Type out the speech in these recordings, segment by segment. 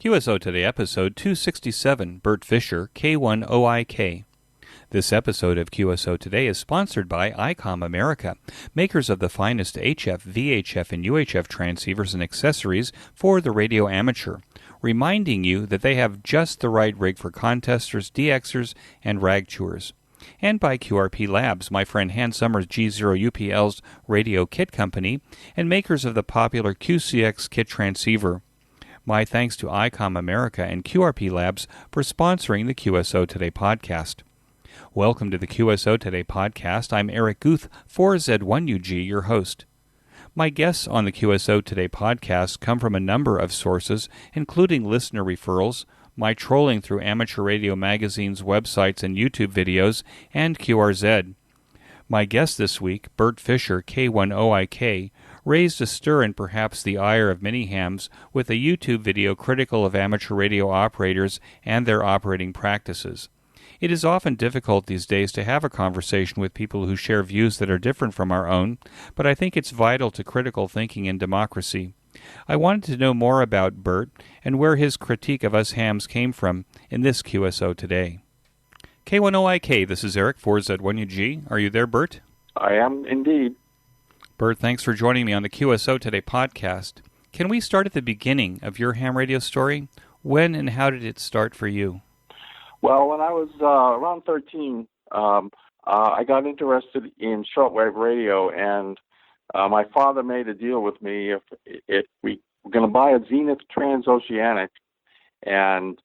QSO Today, episode 267, Burt Fisher, K1OIK. This episode of QSO Today is sponsored by ICOM America, makers of the finest HF, VHF, and UHF transceivers and accessories for the radio amateur, reminding you that they have just the right rig for contesters, DXers, and rag chewers. And by QRP Labs, my friend Hans Summers G0UPL's radio kit company, and makers of the popular QCX kit transceiver. My thanks to ICOM America and QRP Labs for sponsoring the QSO Today podcast. Welcome to the QSO Today podcast. I'm Eric Guth, 4Z1UG, your host. My guests on the QSO Today podcast come from a number of sources, including listener referrals, my trolling through amateur radio magazines, websites, and YouTube videos, and QRZ. My guest this week, Burt Fisher, K1OIK, raised a stir and perhaps the ire of many hams with a YouTube video critical of amateur radio operators and their operating practices. It is often difficult these days to have a conversation with people who share views that are different from our own, but I think it's vital to critical thinking in democracy. I wanted to know more about Burt and where his critique of us hams came from in this QSO Today. K1OIK, this is Eric, 4Z1UG. Are you there, Burt? I am indeed. Burt, thanks for joining me on the QSO Today podcast. Can we start at the beginning of your ham radio story? When and how did it start for you? Well, when I was around 13, I got interested in shortwave radio, and my father made a deal with me if we were going to buy a Zenith Transoceanic, and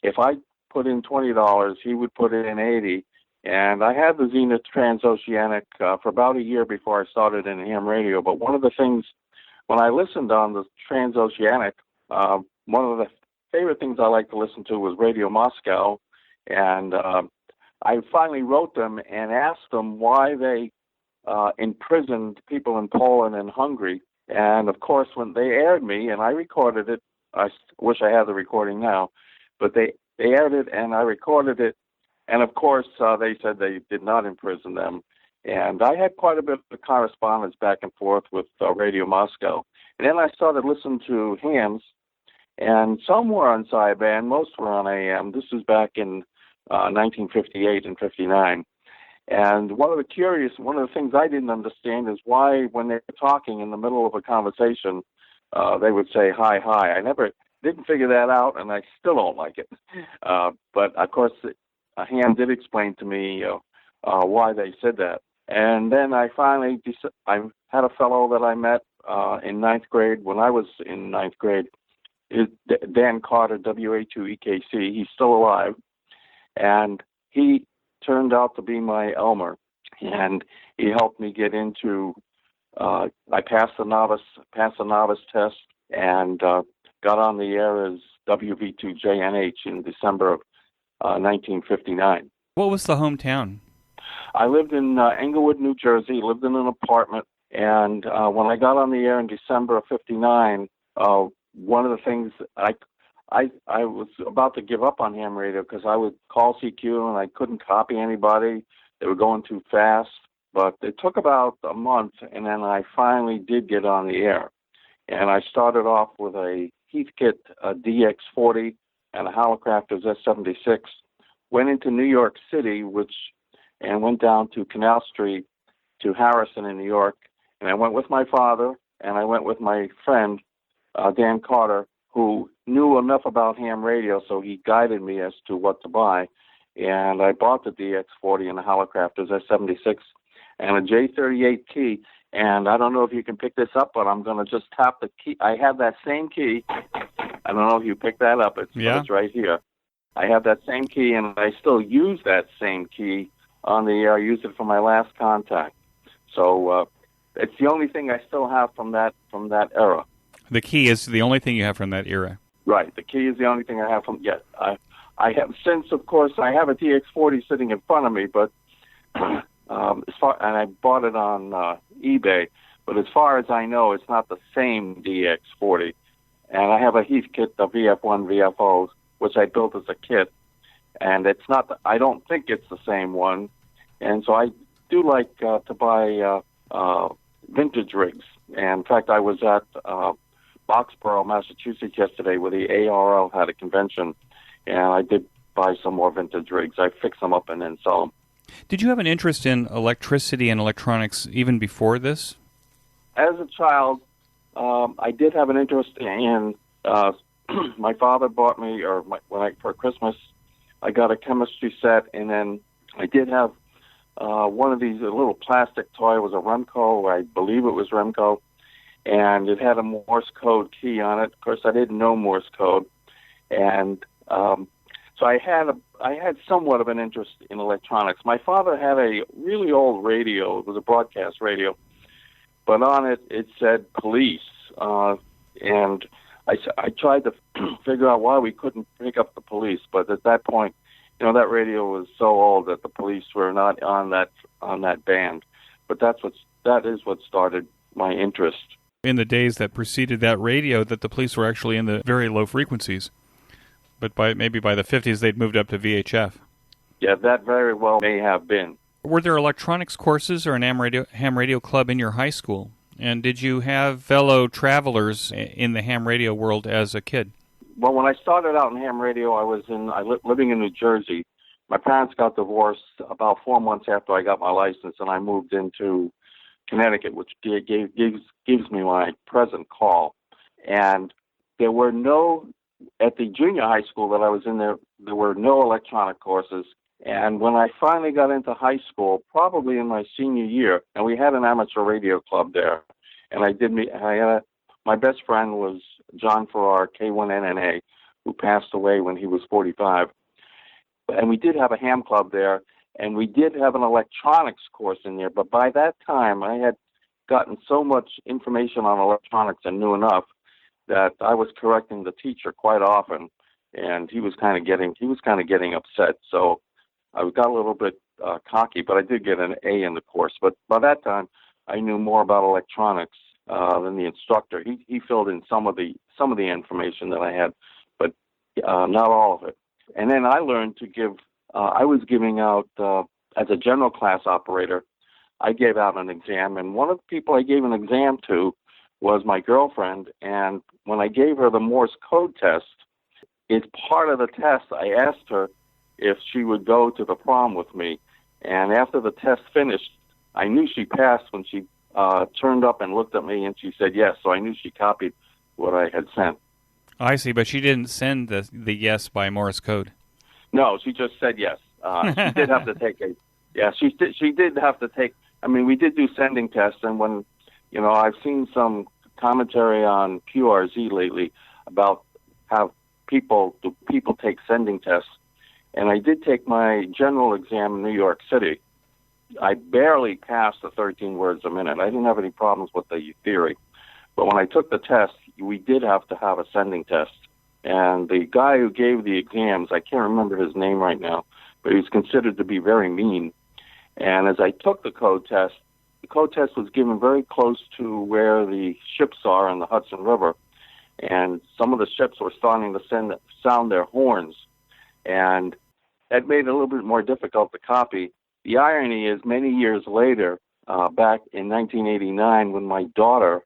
if I put in $20, he would put in $80. And I had the Zenith Transoceanic for about a year before I started in ham radio. But one of the things, when I listened on the Transoceanic, one of the favorite things I liked to listen to was Radio Moscow. And I finally wrote them and asked them why they imprisoned people in Poland and Hungary. And, of course, when they aired me, and I recorded it, I wish I had the recording now, but they aired it and I recorded it. And, of course, they said they did not imprison them. And I had quite a bit of correspondence back and forth with Radio Moscow. And then I started listening to hams, and some were on sideband, most were on AM. This was back in 1958 and 59. And one of the things I didn't understand is why, when they were talking in the middle of a conversation, they would say, hi, hi. I never didn't figure that out, and I still don't like it. But, of course, Ham did explain to me why they said that. And then I finally I had a fellow that I met in ninth grade. When I was in ninth grade, Dan Carter, WA2EKC. He's still alive. And he turned out to be my Elmer. And he helped me get into, I passed the novice test and got on the air as WV2JNH in December of 1959. What was the hometown? I lived in Englewood, New Jersey, lived in an apartment, and when I got on the air in December of 59, one of the things I was about to give up on ham radio because I would call CQ and I couldn't copy anybody. They were going too fast, but it took about a month, and then I finally did get on the air. And I started off with a Heathkit DX40 and a Hallicrafters S76, went into New York City, and went down to Canal Street to Harrison in New York, and I went with my father, and I went with my friend, Dan Carter, who knew enough about ham radio, so he guided me as to what to buy, and I bought the DX40 and the Hallicrafters S76 and a J38 key, and I don't know if you can pick this up, but I'm going to just tap the key. I have that same key. I don't know if you picked that up. It's right here. I have that same key, and I still use that same key on the air. I used it for my last contact. So it's the only thing I still have from that era. The key is the only thing you have from that era. Right. The key is the only thing I have from yet. I have since, of course, I have a TX40 sitting in front of me, but and I bought it on eBay. But as far as I know, it's not the same DX40. And I have a Heathkit, the VF1 VFO, which I built as a kit. And it's not, I don't think it's the same one. And so I do like to buy vintage rigs. And in fact, I was at Boxborough, Massachusetts yesterday where the ARL had a convention, and I did buy some more vintage rigs. I fix them up and then sell them. Did you have an interest in electricity and electronics even before this? As a child, I did have an interest in. My father bought me, for Christmas, I got a chemistry set, and then I did have one of these, a little plastic toy. It was a Remco, I believe it was Remco, and it had a Morse code key on it. Of course, I didn't know Morse code, and so I had somewhat of an interest in electronics. My father had a really old radio. It was a broadcast radio, but on it said police, and I tried to figure out why we couldn't pick up the police, but at that point, that radio was so old that the police were not on that band. But that is what started my interest. In the days that preceded that radio, that the police were actually in the very low frequencies. But maybe by the 50s, they'd moved up to VHF. Yeah, that very well may have been. Were there electronics courses or an ham radio club in your high school? And did you have fellow travelers in the ham radio world as a kid? Well, when I started out in ham radio, I was living in New Jersey. My parents got divorced about 4 months after I got my license, and I moved into Connecticut, which gives me my present call. And there were at the junior high school that I was in there were no electronic courses. And when I finally got into high school, probably in my senior year, and we had an amateur radio club there, and my best friend was John Farrar, K1NNA, who passed away when he was 45. And we did have a ham club there, and we did have an electronics course in there. But by that time, I had gotten so much information on electronics and knew enough that I was correcting the teacher quite often, and he was kind of getting upset. So I got a little bit cocky, but I did get an A in the course. But by that time, I knew more about electronics than the instructor. He filled in some of the information that I had, but not all of it. And then I learned to give. I was giving out as a general class operator. I gave out an exam, and one of the people I gave an exam to was my girlfriend. And when I gave her the Morse code test, it's part of the test. I asked her if she would go to the prom with me, and after the test finished, I knew she passed when she turned up and looked at me, and she said yes. So I knew she copied what I had sent. I see, but she didn't send the yes by Morse code. No, she just said yes. She did have to take she did have to take. I mean, we did do sending tests, and when I've seen some commentary on QRZ lately about how people take sending tests, and I did take my general exam in New York City. I barely passed the 13 words a minute. I didn't have any problems with the theory. But when I took the test, we did have to have a sending test. And the guy who gave the exams, I can't remember his name right now, but he was considered to be very mean. And as I took the code test was given very close to where the ships are in the Hudson River. And some of the ships were starting to sound their horns. And that made it a little bit more difficult to copy. The irony is, many years later, back in 1989, when my daughter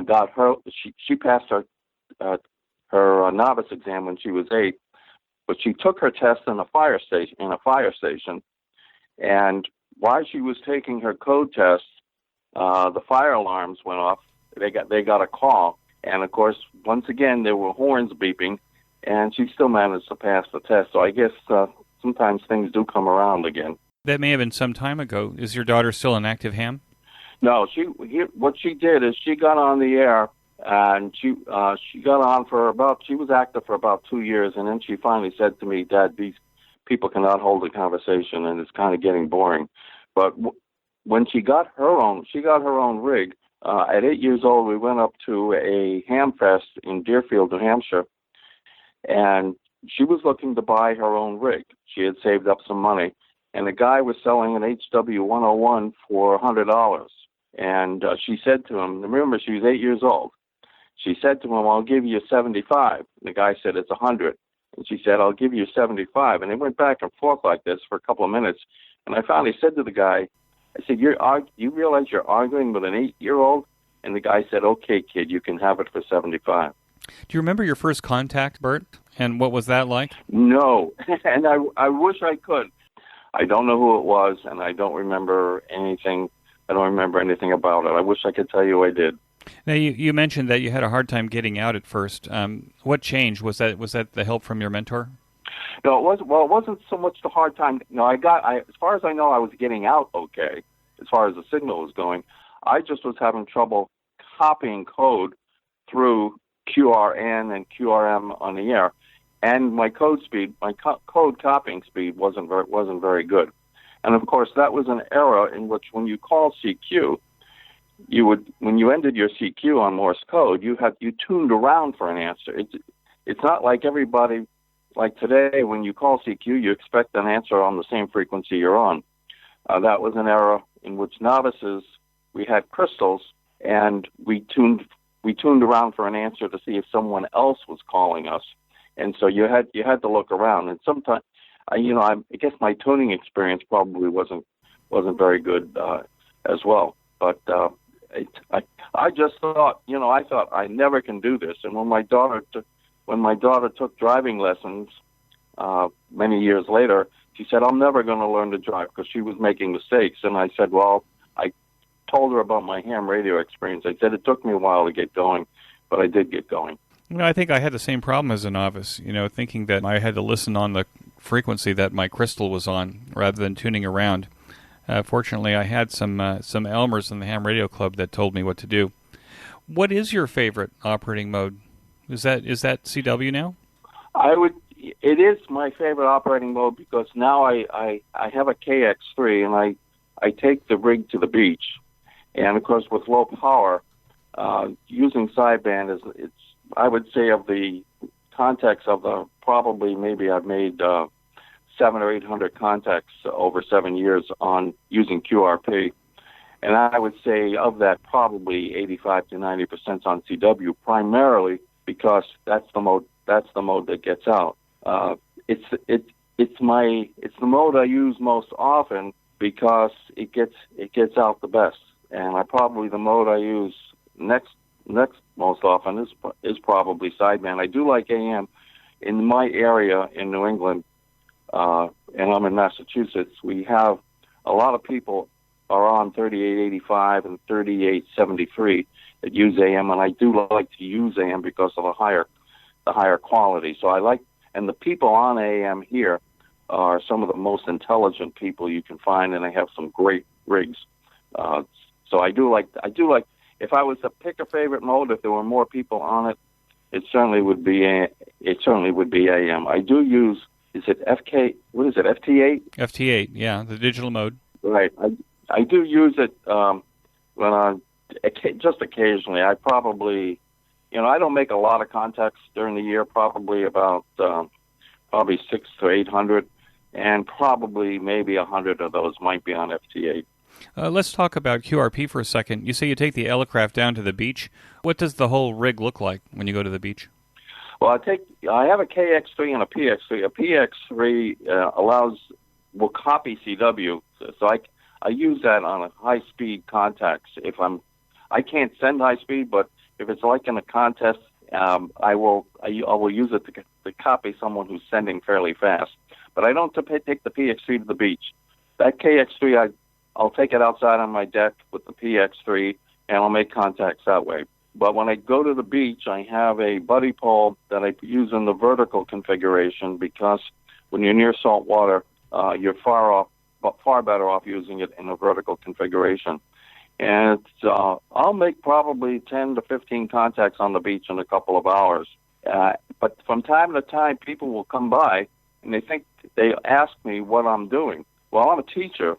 got she passed her novice exam when she was 8, but she took her test in a fire station. And while she was taking her code test, the fire alarms went off. They got a call, and of course, once again, there were horns beeping, and she still managed to pass the test. So I guess sometimes things do come around again. That may have been some time ago. Is your daughter still an active ham? No, what she did is she got on the air, and she got on she was active for about 2 years, and then she finally said to me, "Dad, these people cannot hold a conversation, and it's kind of getting boring." But when she got her own rig. At 8 years old, we went up to a ham fest in Deerfield, New Hampshire, and she was looking to buy her own rig. She had saved up some money, and the guy was selling an HW101 for $100. And she said to him, remember, she was 8 years old. She said to him, "I'll give you 75." And the guy said, "It's 100." And she said, "I'll give you 75." And they went back and forth like this for a couple of minutes. And I finally said to the guy, I said, you realize you're arguing with an 8-year-old? And the guy said, "Okay, kid, you can have it for 75." Do you remember your first contact, Burt? And what was that like? No, and I wish I could. I don't know who it was, and I don't remember anything. I don't remember anything about it. I wish I could tell you I did. Now, you mentioned that you had a hard time getting out at first. What changed? Was that the help from your mentor? No, it wasn't. Well, it wasn't so much the hard time. No, as far as I know, I was getting out okay. As far as the signal was going, I just was having trouble copying code through QRN and QRM on the air, and my code copying speed wasn't very good. And of course, that was an era in which, when you call CQ, when you ended your CQ on Morse code, you tuned around for an answer. It's not like everybody. Like today, when you call CQ, you expect an answer on the same frequency you're on. That was an era in which novices, we had crystals, and we tuned around for an answer to see if someone else was calling us. And so you had to look around. And sometimes, I guess my tuning experience probably wasn't very good as well. But I just thought, I thought I never can do this. And when my daughter took driving lessons many years later, she said, "I'm never going to learn to drive," because she was making mistakes. And I said, well, I told her about my ham radio experience. I said it took me a while to get going, but I did get going. I think I had the same problem as a novice, thinking that I had to listen on the frequency that my crystal was on rather than tuning around. Fortunately, I had some Elmers in the Ham Radio Club that told me what to do. What is your favorite operating mode? Is that CW now? It is my favorite operating mode, because now I have a KX3, and I take the rig to the beach. And of course, with low power, using sideband it's I would say, of the contacts of the probably maybe I've made 700 or 800 contacts over 7 years on using QRP. And I would say of that, probably 85 to 90% on CW, primarily because that's the mode that gets out. It's the mode I use most often because it gets out the best. And probably the mode I use next most often is probably sideband. I do like AM. In my area in New England, and I'm in Massachusetts, we have a lot of people are on 3885 and 3873 that use AM, and I do like to use AM because of the higher quality. So I like, and the people on AM here are some of the most intelligent people you can find, and they have some great rigs. So I do like. If I was to pick a favorite mode, if there were more people on it, it certainly would be AM. I do use. Is it FK? What is it? FT8? FT8, yeah, the digital mode. Right. I do use it when just occasionally. I probably, I don't make a lot of contacts during the year. Probably about 600 to 800, and probably maybe 100 of those might be on FT8. Let's talk about QRP for a second. You say you take the Elecraft down to the beach. What does the whole rig look like when you go to the beach? Well, I have a KX3 and a PX3. A PX3 will copy CW, so I use that on a high-speed contacts. I can't send high speed, but if it's like in a contest, I will use it to copy someone who's sending fairly fast. But I don't take the PX3 to the beach. That KX3, I'll take it outside on my deck with the PX3, and I'll make contacts that way. But when I go to the beach, I have a buddy pole that I use in the vertical configuration, because when you're near salt water, you're far better off using it in a vertical configuration. And I'll make probably 10 to 15 contacts on the beach in a couple of hours. But from time to time, people will come by, and they ask me what I'm doing. Well, I'm a teacher,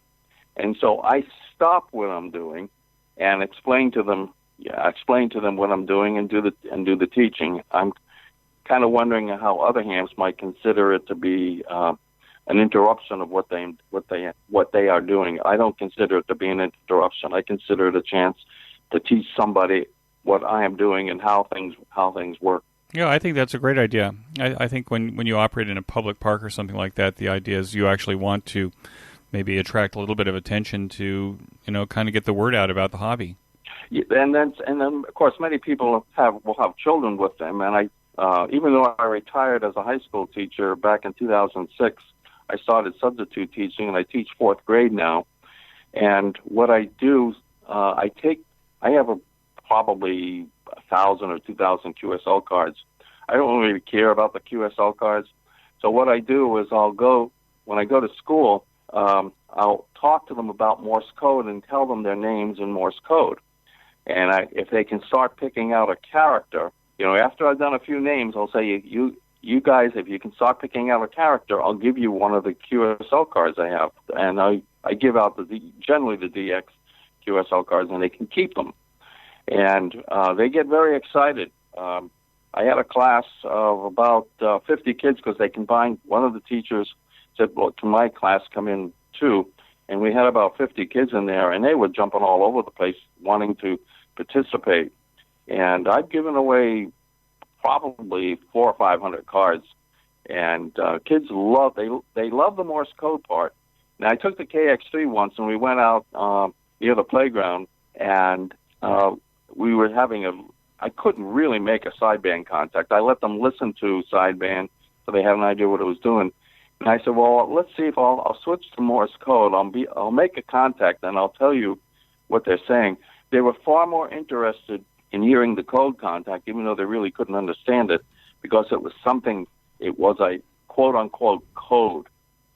and so I stop what I'm doing and explain to them what I'm doing and do the teaching. I'm kind of wondering how other hams might consider it to be an interruption of what they are doing. I don't consider it to be an interruption. I consider it a chance to teach somebody what I am doing and how things work. Yeah, I think that's a great idea. I think when you operate in a public park or something like that, the idea is you actually want to maybe attract a little bit of attention to, kind of get the word out about the hobby. And then of course many people will have children with them. And even though I retired as a high school teacher back in 2006, I started substitute teaching, and I teach fourth grade now. And what I do, I have probably 1,000 or 2,000 QSL cards. I don't really care about the QSL cards. So what I do is when I go to school, I'll talk to them about Morse code and tell them their names in Morse code. And if they can start picking out a character, after I've done a few names, I'll say, you guys, if you can start picking out a character, I'll give you one of the QSL cards I have. And I give out generally the DX QSL cards, and they can keep them. And they get very excited. I had a class of about 50 kids because they combined. One of the teachers said, well, can my class come in too? And we had about 50 kids in there, and they were jumping all over the place wanting to participate. And I've given away probably 400 or 500 cards, and kids love the Morse code part. Now, I took the KX3 once, and we went out near the playground, and we were I couldn't really make a sideband contact. I let them listen to sideband so they had an idea what it was doing. And I said, well, let's see if I'll switch to Morse code. I'll make a contact, and I'll tell you what they're saying. They were far more interested in hearing the code contact, even though they really couldn't understand it, because it was a quote-unquote code,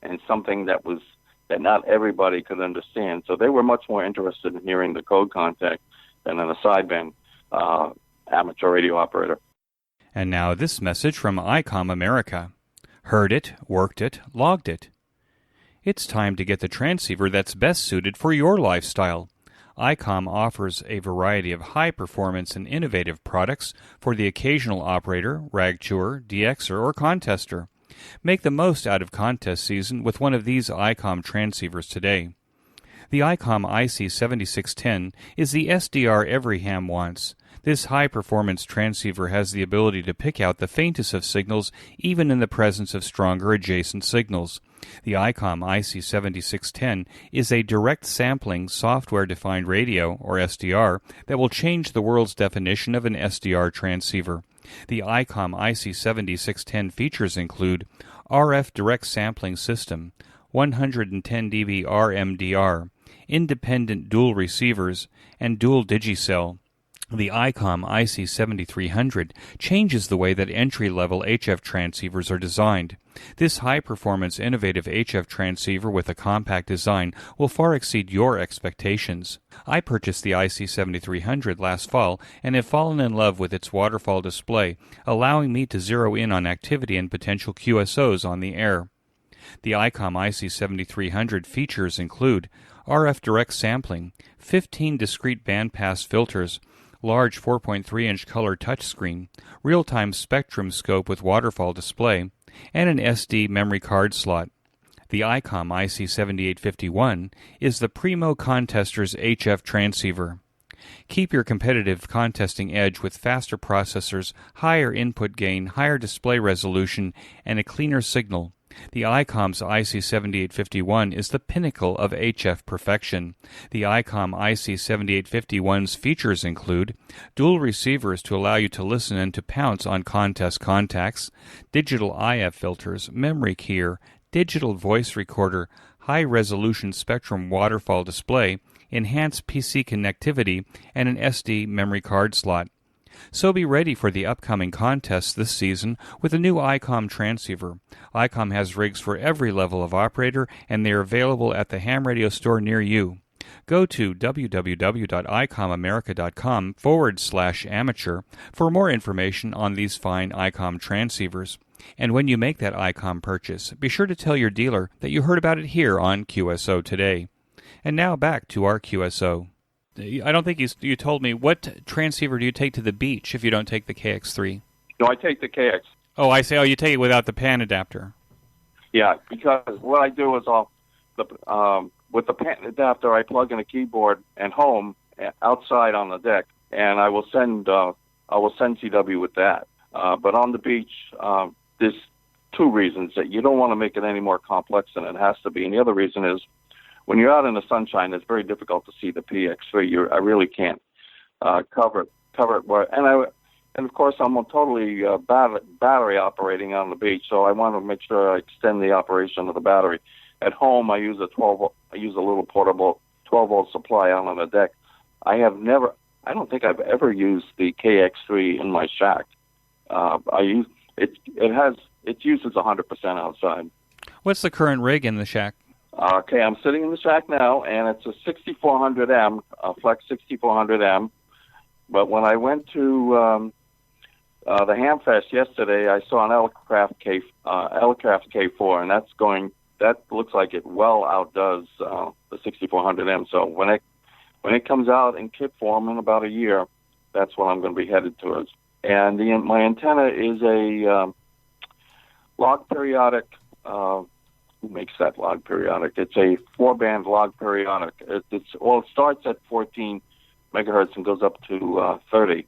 and something that not everybody could understand. So they were much more interested in hearing the code contact than in a sideband amateur radio operator. And now this message from ICOM America. Heard it, worked it, logged it. It's time to get the transceiver that's best suited for your lifestyle. ICOM offers a variety of high-performance and innovative products for the occasional operator, rag chewer, DXer, or contester. Make the most out of contest season with one of these ICOM transceivers today. The ICOM IC7610 is the SDR every ham wants. This high-performance transceiver has the ability to pick out the faintest of signals even in the presence of stronger adjacent signals. The ICOM IC7610 is a direct sampling software-defined radio, or SDR, that will change the world's definition of an SDR transceiver. The ICOM IC7610 features include RF direct sampling system, 110 dB RMDR, independent dual receivers, and dual digicell. The ICOM IC7300 changes the way that entry-level HF transceivers are designed. This high-performance, innovative HF transceiver with a compact design will far exceed your expectations. I purchased the IC7300 last fall and have fallen in love with its waterfall display, allowing me to zero in on activity and potential QSOs on the air. The ICOM IC7300 features include RF direct sampling, 15 discrete bandpass filters, large 4.3-inch color touchscreen, real-time spectrum scope with waterfall display, and an SD memory card slot. The ICOM IC7851 is the primo contester's HF transceiver. Keep your competitive contesting edge with faster processors, higher input gain, higher display resolution, and a cleaner signal. The ICOM's IC7851 is the pinnacle of HF perfection. The ICOM IC7851's features include dual receivers to allow you to listen and to pounce on contest contacts, digital IF filters, memory keyer, digital voice recorder, high-resolution spectrum waterfall display, enhanced PC connectivity, and an SD memory card slot. So be ready for the upcoming contests this season with a new ICOM transceiver. ICOM has rigs for every level of operator, and they are available at the ham radio store near you. Go to www.icomamerica.com/amateur for more information on these fine ICOM transceivers. And when you make that ICOM purchase, be sure to tell your dealer that you heard about it here on QSO Today. And now back to our QSO. I don't think you told me, what transceiver do you take to the beach if you don't take the KX3? No, I take the KX. Oh, I say, you take it without the pan adapter. Yeah, because what I do is with the pan adapter, I plug in a keyboard and home outside on the deck, and I will send CW with that. But on the beach, there's two reasons that you don't want to make it any more complex than it has to be, and the other reason is when you're out in the sunshine, it's very difficult to see the PX3. I really can't cover it. And of course, I'm totally battery operating on the beach, so I want to make sure I extend the operation of the battery. At home, I use a little portable 12-volt supply out on the deck. I don't think I've ever used the KX3 in my shack. Its use is 100% outside. What's the current rig in the shack? Okay, I'm sitting in the shack now, and it's a 6400M, a Flex 6400M. But when I went to the Hamfest yesterday, I saw an Elecraft K4, and that looks like it well outdoes the 6400M. So when it comes out in kit form in about a year, that's what I'm going to be headed towards. And my antenna is a log periodic. Who makes that log periodic? It's a 4-band log periodic. It starts at 14 megahertz and goes up to 30.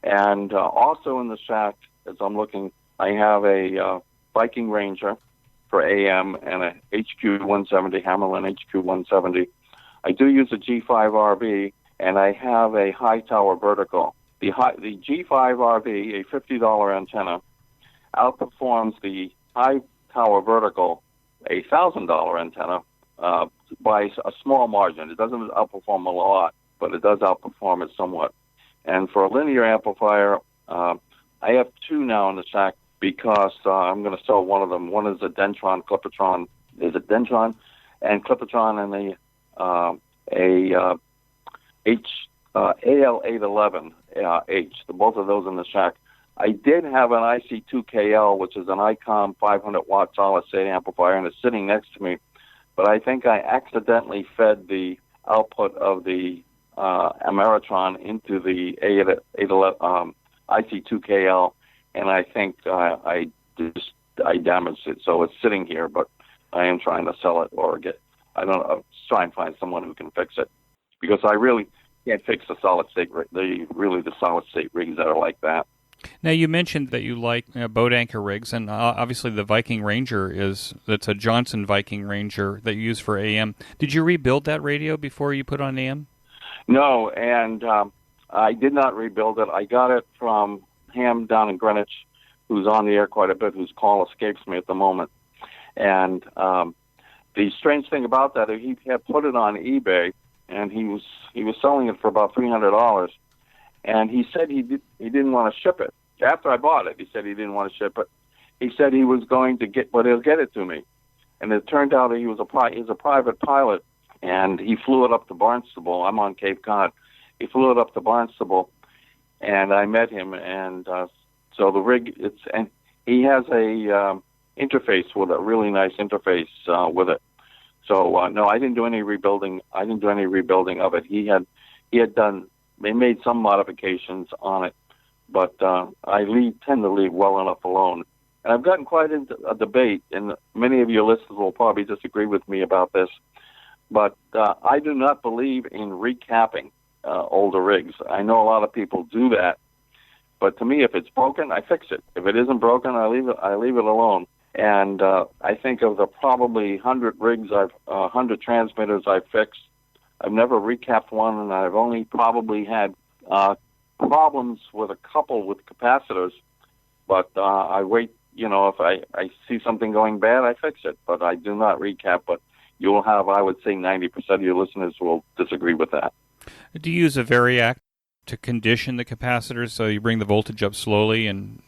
And also in the shack, as I'm looking, I have a Viking Ranger for AM and a HQ170, Hammerlin HQ170. I do use a G5RV, and I have a high tower vertical. The G5RV, a $50 antenna, outperforms the high tower vertical, a $1,000 antenna, by a small margin. It doesn't outperform a lot, but it does outperform it somewhat. And for a linear amplifier, I have two now in the shack because I'm going to sell one of them. One is a Dentron Clippotron. Is it Dentron? And Clippotron and AL811H. Both of those in the shack. I did have an IC2KL, which is an ICOM 500-watt solid-state amplifier, and it's sitting next to me. But I think I accidentally fed the output of the Ameritron into the IC2KL, and I think I damaged it, so it's sitting here. But I am trying to sell it or try and find someone who can fix it, because I really can't fix the solid-state rigs that are like that. Now, you mentioned that you like boat anchor rigs, and obviously the Viking Ranger that's a Johnson Viking Ranger that you use for AM. Did you rebuild that radio before you put on AM? No, and I did not rebuild it. I got it from Ham down in Greenwich, who's on the air quite a bit, whose call escapes me at the moment. And the strange thing about that, he had put it on eBay, and he was selling it for about $300. And he said he didn't want to ship it. After I bought it, he said he didn't want to ship it. He said he was going to he'll get it to me. And it turned out that he's a private pilot, and he flew it up to Barnstable. I'm on Cape Cod. He flew it up to Barnstable, and I met him. And so the rig, and he has a interface with a really nice interface with it. So no, I didn't do any rebuilding. I didn't do any rebuilding of it. He made some modifications on it, but I tend to leave well enough alone. And I've gotten quite into a debate, and many of your listeners will probably disagree with me about this, but I do not believe in recapping older rigs. I know a lot of people do that, but to me, if it's broken, I fix it. If it isn't broken, I leave it alone. And I think of the probably 100 transmitters I've fixed, I've never recapped one, and I've only probably had problems with a couple with capacitors. But I wait, if I see something going bad, I fix it. But I do not recap. But you'll have, I would say, 90% of your listeners will disagree with that. Do you use a variac to condition the capacitors so you bring the voltage up slowly and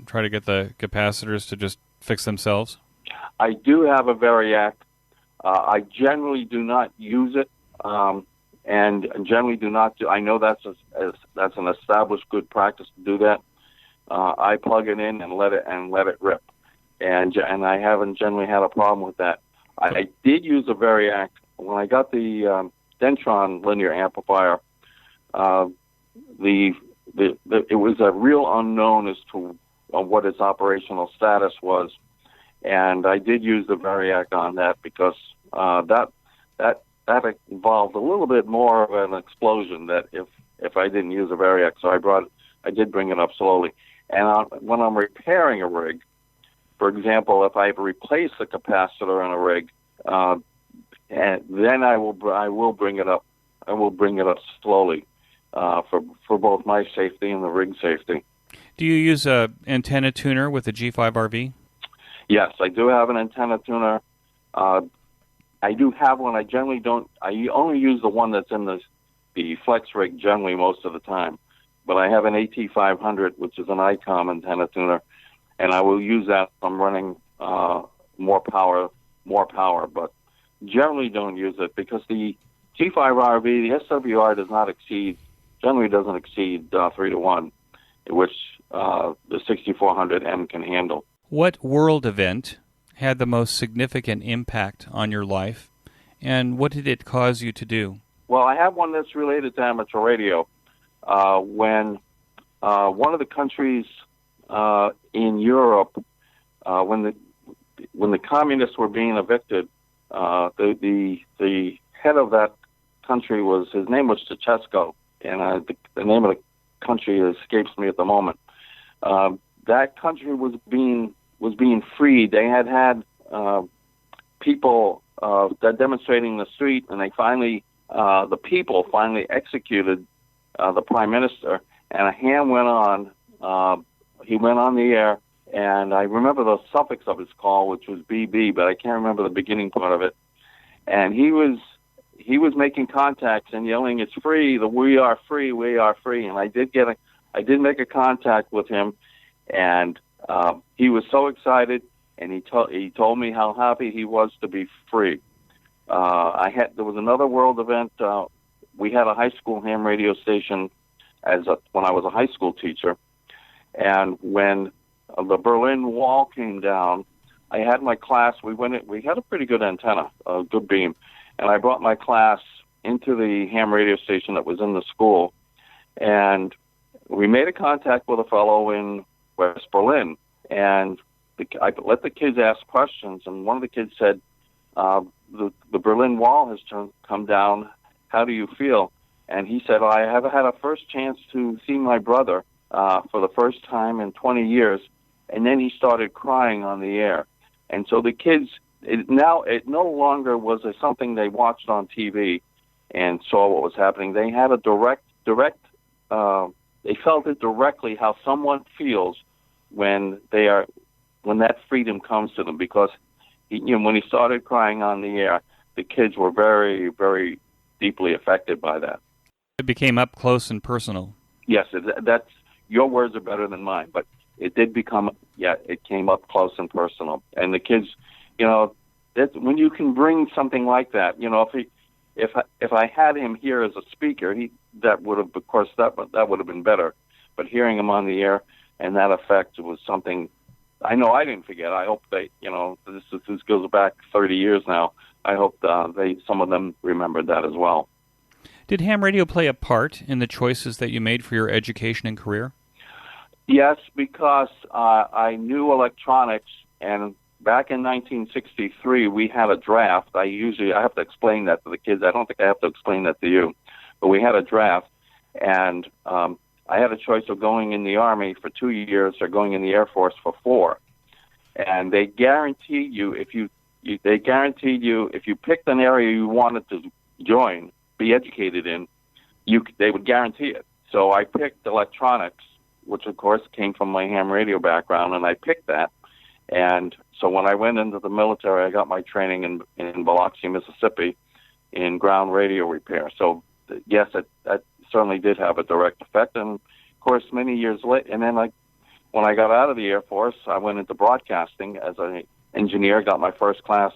try to get the capacitors to just fix themselves? I do have a variac. I generally do not use it, and generally do not do. I know that's an established good practice to do that. I plug it in and let it rip, and I haven't generally had a problem with that. I did use a variac when I got the Dentron linear amplifier. It was a real unknown as to what its operational status was. And I did use the variac on that because that involved a little bit more of an explosion that if I didn't use a variac. So I did bring it up slowly. And when I'm repairing a rig, for example, if I replace the capacitor in a rig, and then I will bring it up. I will bring it up slowly. for both my safety and the rig safety. Do you use a antenna tuner with a G5RV? Yes, I do have an antenna tuner. I do have one. I generally don't. I only use the one that's in the flex rig generally most of the time. But I have an AT500, which is an ICOM antenna tuner, and I will use that if I'm running more power. But generally don't use it because the G5RV, the SWR generally doesn't exceed 3-to-1, which the 6400M can handle. What world event had the most significant impact on your life, and what did it cause you to do? Well, I have one that's related to amateur radio. When one of the countries in Europe, when the communists were being evicted, the head of that country his name was Ceausescu, and the name of the country escapes me at the moment. That country was being freed. They had people demonstrating in the street, and the people finally executed the prime minister. And a ham went on. He went on the air, and I remember the suffix of his call, which was BB, but I can't remember the beginning part of it. And he was making contacts and yelling, "It's free! We are free! We are free!" And I did make a contact with him, and he was so excited, and he told me how happy he was to be free. There was another world event. We had a high school ham radio station when I was a high school teacher, and when the Berlin Wall came down, I had my class. We had a pretty good antenna, a good beam, and I brought my class into the ham radio station that was in the school, and we made a contact with a fellow in West Berlin, and I let the kids ask questions, and one of the kids said, the Berlin Wall has come down. How do you feel? And he said, I have had a first chance to see my brother for the first time in 20 years. And then he started crying on the air. And so the kids, it no longer was something they watched on TV and saw what was happening. They had a direct, they felt it directly how someone feels when that freedom comes to them, because when he started crying on the air, the kids were very, very deeply affected by that. It became up close and personal. Yes, that's your words are better than mine, but it did become, it came up close and personal. And the kids, that's when you can bring something like that. If I had him here as a speaker, that would have been better. But hearing him on the air and that effect was something I know I didn't forget. I hope this goes back 30 years now. I hope some of them remembered that as well. Did ham radio play a part in the choices that you made for your education and career? Yes, because I knew electronics, and back in 1963 we had a draft. I have to explain that to the kids. I don't think I have to explain that to you, but we had a draft, and I had a choice of going in the Army for 2 years or going in the Air Force for 4. And they guaranteed you if you picked an area you wanted to join, be educated in, they would guarantee it. So I picked electronics, which of course came from my ham radio background, and I picked that. And so when I went into the military, I got my training in Biloxi, Mississippi, in ground radio repair. So yes, that certainly did have a direct effect. And of course, many years later, and then when I got out of the Air Force, I went into broadcasting as an engineer, got my first class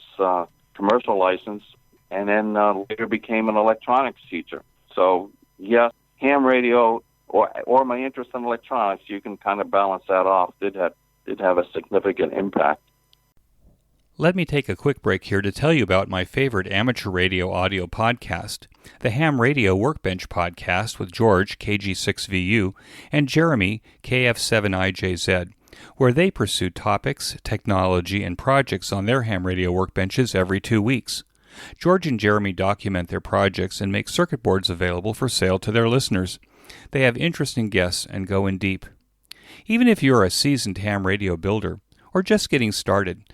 commercial license, and then later became an electronics teacher. So yes, ham radio or my interest in electronics, you can kind of balance that off, did have a significant impact. Let me take a quick break here to tell you about my favorite amateur radio audio podcast, the Ham Radio Workbench Podcast with George, KG6VU, and Jeremy, KF7IJZ, where they pursue topics, technology, and projects on their ham radio workbenches every 2 weeks. George and Jeremy document their projects and make circuit boards available for sale to their listeners. They have interesting guests and go in deep. Even if you're a seasoned ham radio builder or just getting started,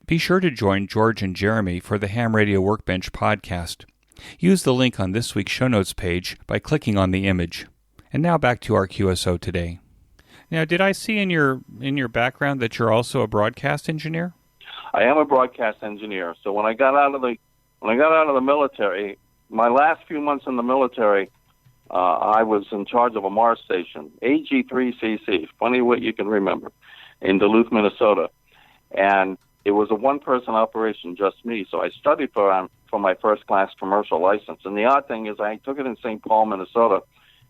be sure to join George and Jeremy for the Ham Radio Workbench podcast. Use the link on this week's show notes page by clicking on the image. And now back to our QSO today. Now, did I see in your background that you're also a broadcast engineer? I am a broadcast engineer. So when I got out of the military, my last few months in the military, I was in charge of a Mars station, AG3CC. Funny what you can remember, in Duluth, Minnesota, and it was a one-person operation, just me. So I studied for my first-class commercial license. And the odd thing is, I took it in St. Paul, Minnesota.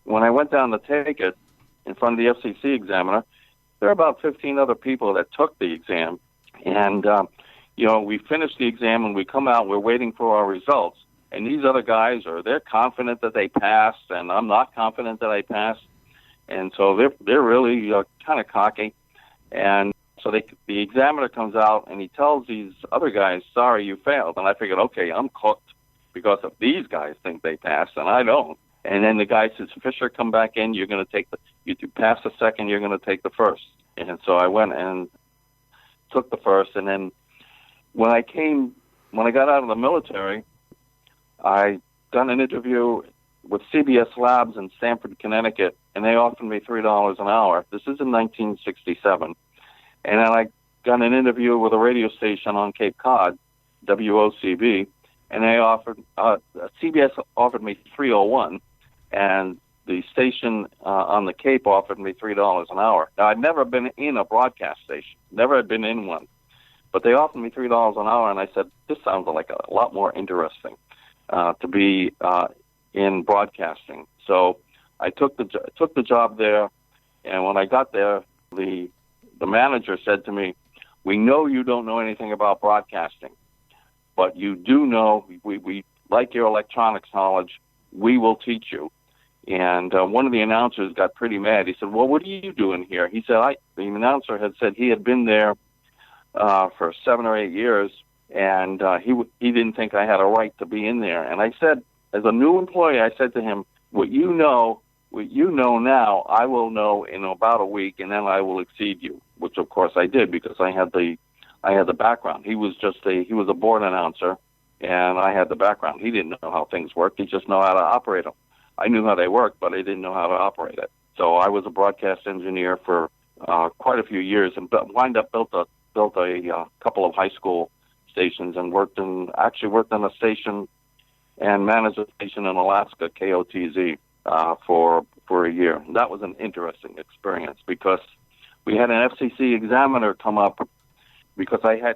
When I went down to take it in front of the FCC examiner, there were about 15 other people that took the exam. And, we finished the exam and we come out, we're waiting for our results. And these other guys they're confident that they passed, and I'm not confident that I passed. And so they're really kind of cocky. And so the examiner comes out and he tells these other guys, sorry, you failed. And I figured, okay, I'm cooked because if these guys think they passed and I don't. And then the guy says, Fisher, come back in. You're going to take you pass the second, you're going to take the first. And so I went and took the first. And then when I got out of the military, I done an interview with CBS Labs in Stamford, Connecticut, and they offered me $3 an hour. This is in 1967. And then I got an interview with a radio station on Cape Cod, WOCB, and CBS offered me $3.01, and the station on the Cape offered me $3 an hour. Now, I'd never been in a broadcast station, never had been in one, but they offered me $3 an hour, and I said, this sounds like a lot more interesting to be in broadcasting. So I took the job there, and when I got there, the manager said to me, we know you don't know anything about broadcasting, but you do know, we like your electronics knowledge, we will teach you. And one of the announcers got pretty mad. He said, well, what are you doing here? He said, the announcer had said he had been there for 7 or 8 years, and he didn't think I had a right to be in there. And I said, as a new employee, I said to him, what you know now, I will know in about a week, and then I will exceed you, which of course I did because I had the background. He was a board announcer, and I had the background. He didn't know how things worked. He just knew how to operate them. I knew how they worked, but I didn't know how to operate it. So I was a broadcast engineer for quite a few years, and built a couple of high school stations, and worked in a station and managed a station in Alaska, KOTZ, for a year. That was an interesting experience because we had an FCC examiner come up because I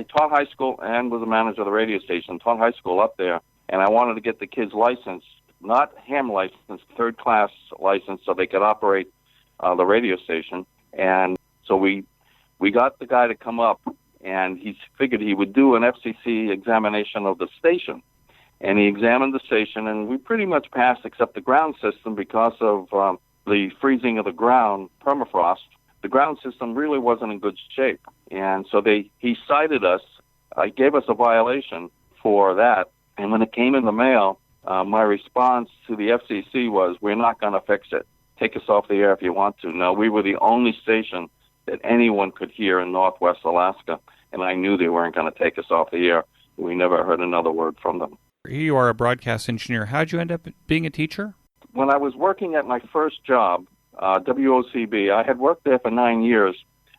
taught high school and was a manager of the radio station, taught high school up there, and I wanted to get the kids licensed, not ham license, third class license, so they could operate the radio station. And so we got the guy to come up, and he figured he would do an FCC examination of the station. And he examined the station, and we pretty much passed except the ground system because of the freezing of the ground, permafrost. The ground system really wasn't in good shape. And so he cited us, gave us a violation for that. And when it came in the mail, my response to the FCC was, we're not going to fix it. Take us off the air if you want to. No, we were the only station that anyone could hear in Northwest Alaska, and I knew they weren't going to take us off the air. We never heard another word from them. Here you are, a broadcast engineer. How did you end up being a teacher? When I was working at my first job, WOCB, I had worked there for 9 years,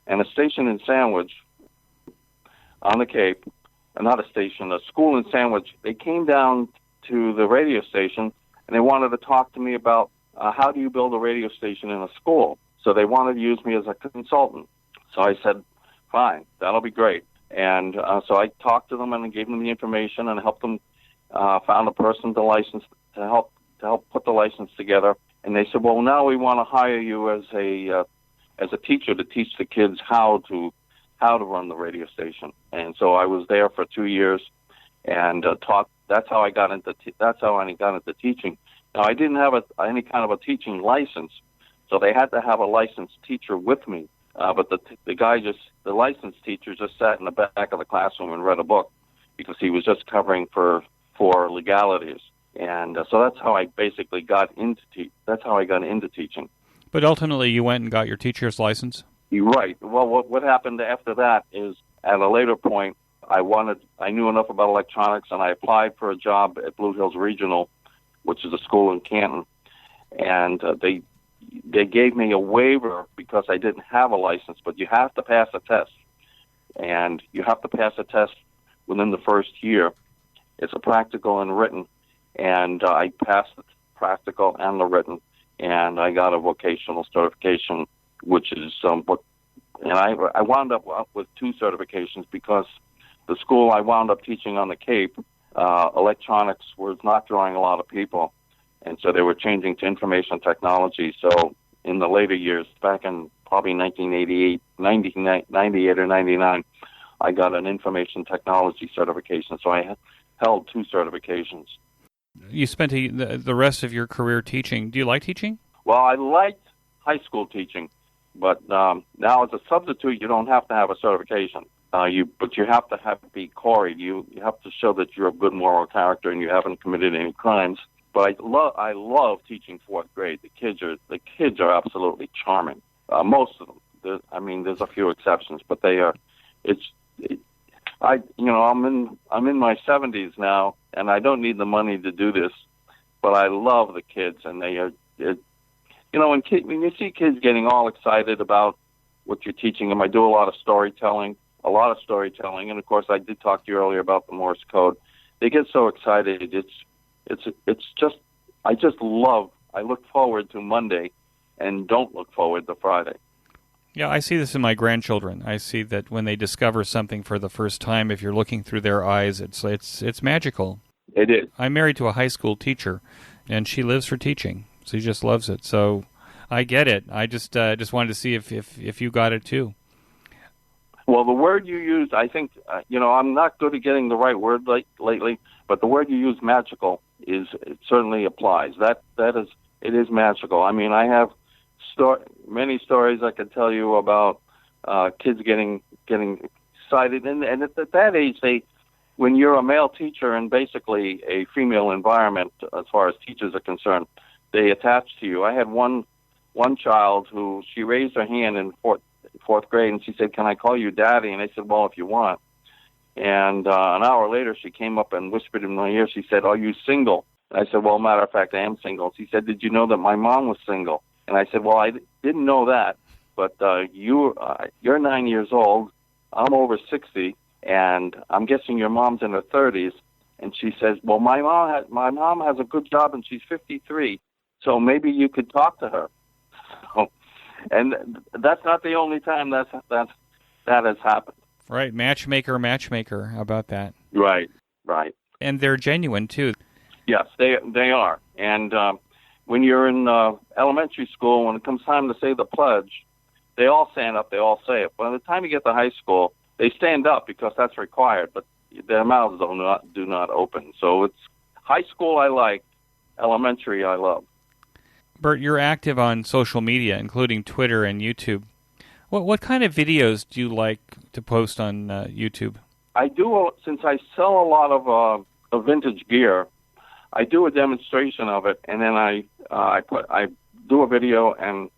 and a station in Sandwich on the Cape, not a station, a school in Sandwich, they came down to the radio station, and they wanted to talk to me about how do you build a radio station in a school. So they wanted to use me as a consultant. So I said, fine, that'll be great. And so I talked to them and gave them the information and helped them, found a person to license, to help put the license together. And they said, well, now we want to hire you as a teacher to teach the kids how to run the radio station. And so I was there for 2 years and taught. That's how I got into teaching. Now I didn't have any kind of a teaching license, so they had to have a licensed teacher with me. But the licensed teacher just sat in the back of the classroom and read a book because he was just covering for legalities. And so that's how I basically got into teaching. But ultimately, you went and got your teacher's license? You're right. Well, what happened after that is, at a later point, I knew enough about electronics, and I applied for a job at Blue Hills Regional, which is a school in Canton. and they gave me a waiver because I didn't have a license. But you have to pass a test, and you have to pass a test within the first year. It's a practical and written, and I passed the practical and the written, and I got a vocational certification, which is and I wound up with 2 certifications because the school I wound up teaching on the Cape, electronics was not drawing a lot of people, and so they were changing to information technology. So in the later years, back in probably 1998 or 99, I got an information technology certification. So I held 2 certifications. You spent the rest of your career teaching. Do you like teaching? Well, I liked high school teaching, but now as a substitute, you don't have to have a certification. But you have to be quarried. You have to show that you're a good moral character and you haven't committed any crimes. But I love teaching 4th grade. The kids are absolutely charming. Most of them. There's a few exceptions, but they are. I'm in my 70s now, and I don't need the money to do this, but I love the kids, and they are. When you see kids getting all excited about what you're teaching them, I do a lot of storytelling, and of course I did talk to you earlier about the Morse code. They get so excited. I look forward to Monday, and don't look forward to Friday. Yeah, I see this in my grandchildren. I see that when they discover something for the first time, if you're looking through their eyes, it's magical. It is. I'm married to a high school teacher, and she lives for teaching. She just loves it. So I get it. I just wanted to see if you got it too. Well, the word you used, I think, I'm not good at getting the right word lately, but the word you used, magical, it certainly applies. It is magical. I mean, I have many stories I could tell you about kids getting excited, and at that age, when you're a male teacher in basically a female environment, as far as teachers are concerned, they attach to you. I had one child who she raised her hand in 4th grade, and she said, "Can I call you Daddy?" And I said, "Well, if you want." And an hour later, she came up and whispered in my ear. She said, "Are you single?" And I said, "Well, matter of fact, I am single." She said, "Did you know that my mom was single?" And I said, "Well, I didn't know that, but you're 9 years old. I'm over 60, and I'm guessing your mom's in her 30s." And she says, "Well, my mom has a good job, and she's 53, so maybe you could talk to her." And that's not the only time that has happened. Right, matchmaker about that. Right. And they're genuine too. Yes, they are. And when you're in elementary school, when it comes time to say the pledge, they all stand up, they all say it. By the time you get to high school, they stand up because that's required, but their mouths do not open. So it's high school I like, elementary I love. Burt, you're active on social media, including Twitter and YouTube. What kind of videos do you like to post on YouTube? I do, since I sell a lot of vintage gear, I do a demonstration of it, and then I do a video and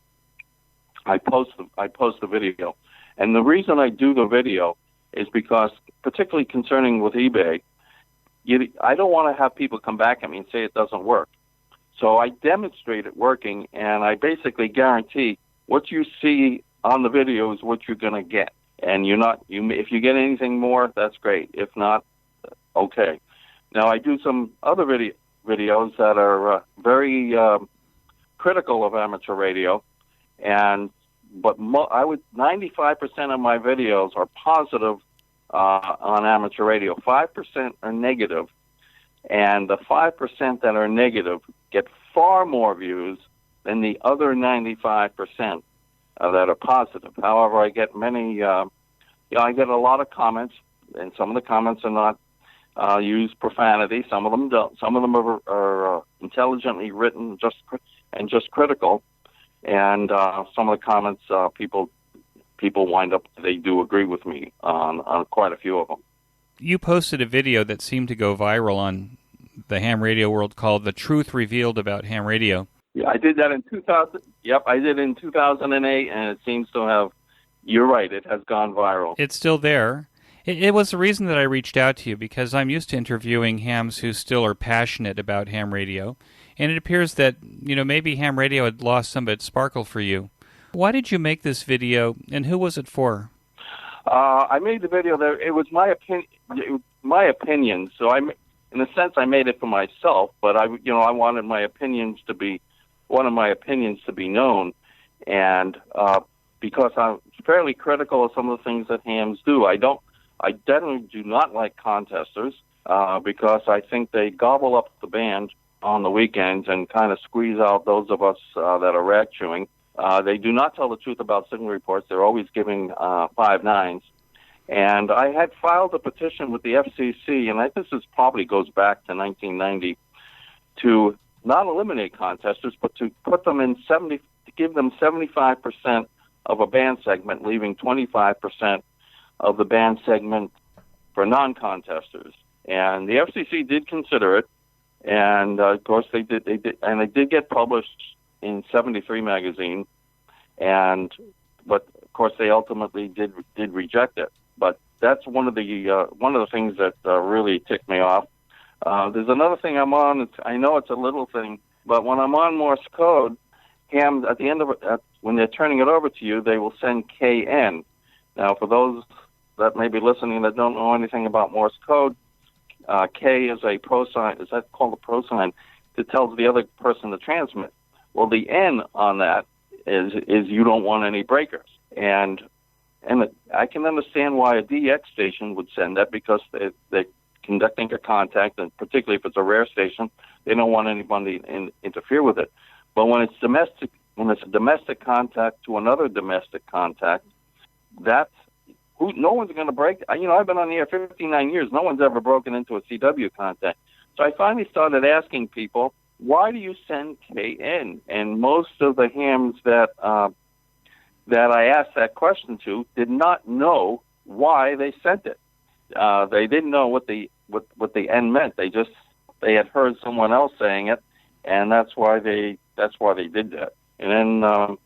I post the video. And the reason I do the video is because, particularly concerning with eBay, I don't want to have people come back at me and say it doesn't work. So I demonstrate it working, and I basically guarantee what you see on the video is what you're going to get. And if you get anything more, that's great. If not, okay. Now I do some other videos that are very critical of amateur radio, but 95% of my videos are positive on amateur radio. 5% are negative, and the 5% that are negative get far more views than the other 95% that are positive. However, I get I get a lot of comments, and some of the comments are not use profanity. Some of them don't. Some of them are intelligently written, just critical. And some of the comments, people wind up, they do agree with me on quite a few of them. You posted a video that seemed to go viral on the ham radio world called "The Truth Revealed About Ham Radio." Yeah, I did that in 2000. Yep, I did it in 2008, and it seems to have. You're right; it has gone viral. It's still there, It was the reason that I reached out to you, because I'm used to interviewing hams who still are passionate about ham radio, and it appears that, maybe ham radio had lost some of its sparkle for you. Why did you make this video, and who was it for? I made the video there. It was my opinion. So in a sense, I made it for myself, but I wanted my opinions to be, one of my opinions to be known, and because I'm fairly critical of some of the things that hams do. I definitely do not like contesters because I think they gobble up the band on the weekends and kind of squeeze out those of us that are rag chewing. They do not tell the truth about signal reports. They're always giving 5-9s. And I had filed a petition with the FCC, and this probably goes back to 1990, to not eliminate contesters, but to put them in to give them 75% of a band segment, leaving 25% of the band segment for non-contesters. And the FCC did consider it, and of course they did, and it did get published in 73 magazine, but of course they ultimately did reject it. But that's one of the things that really ticked me off. There's another thing I'm on. I know it's a little thing, but when I'm on Morse code, hams at the end of it, when they're turning it over to you, they will send KN. Now, for those that may be listening that don't know anything about Morse code, K is a pro sign. Is that called a pro sign? That tells the other person to transmit. Well, the N on that is you don't want any breakers, and I can understand why a DX station would send that, because they're conducting a contact, and particularly if it's a rare station, they don't want anybody to interfere with it. But when it's domestic, when it's a domestic contact to another domestic contact, no one's going to break. I've been on the air 59 years. No one's ever broken into a CW contact. So I finally started asking people, why do you send KN? And most of the hams that I asked that question to did not know why they sent it. They didn't know what the N meant. They had heard someone else saying it, and that's why they did that. And then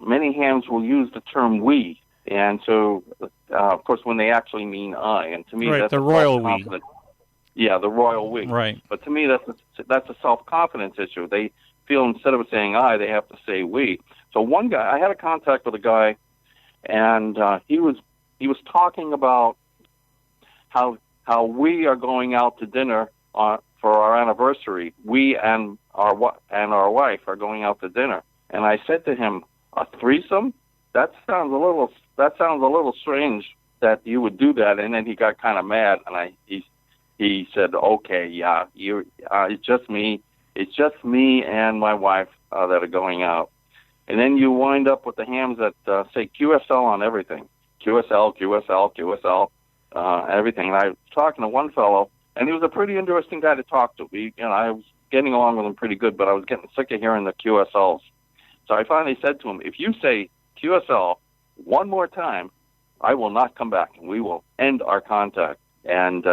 many hams will use the term we, and so of course when they actually mean I. And to me, right, that's the royal we. Yeah, the royal we. Right. But to me, that's a self-confidence issue. They feel instead of saying I, they have to say we. So one guy, I had a contact with a guy, and he was talking about how we are going out to dinner for our anniversary. We and our wife are going out to dinner. And I said to him, a threesome? That sounds a little strange that you would do that. And then he got kind of mad, and he said, okay, yeah, it's just me and my wife that are going out. And then you wind up with the hams that say QSL on everything. QSL, everything. And I was talking to one fellow, and he was a pretty interesting guy to talk to. I was getting along with him pretty good, but I was getting sick of hearing the QSLs. So I finally said to him, if you say QSL one more time, I will not come back, and we will end our contact. And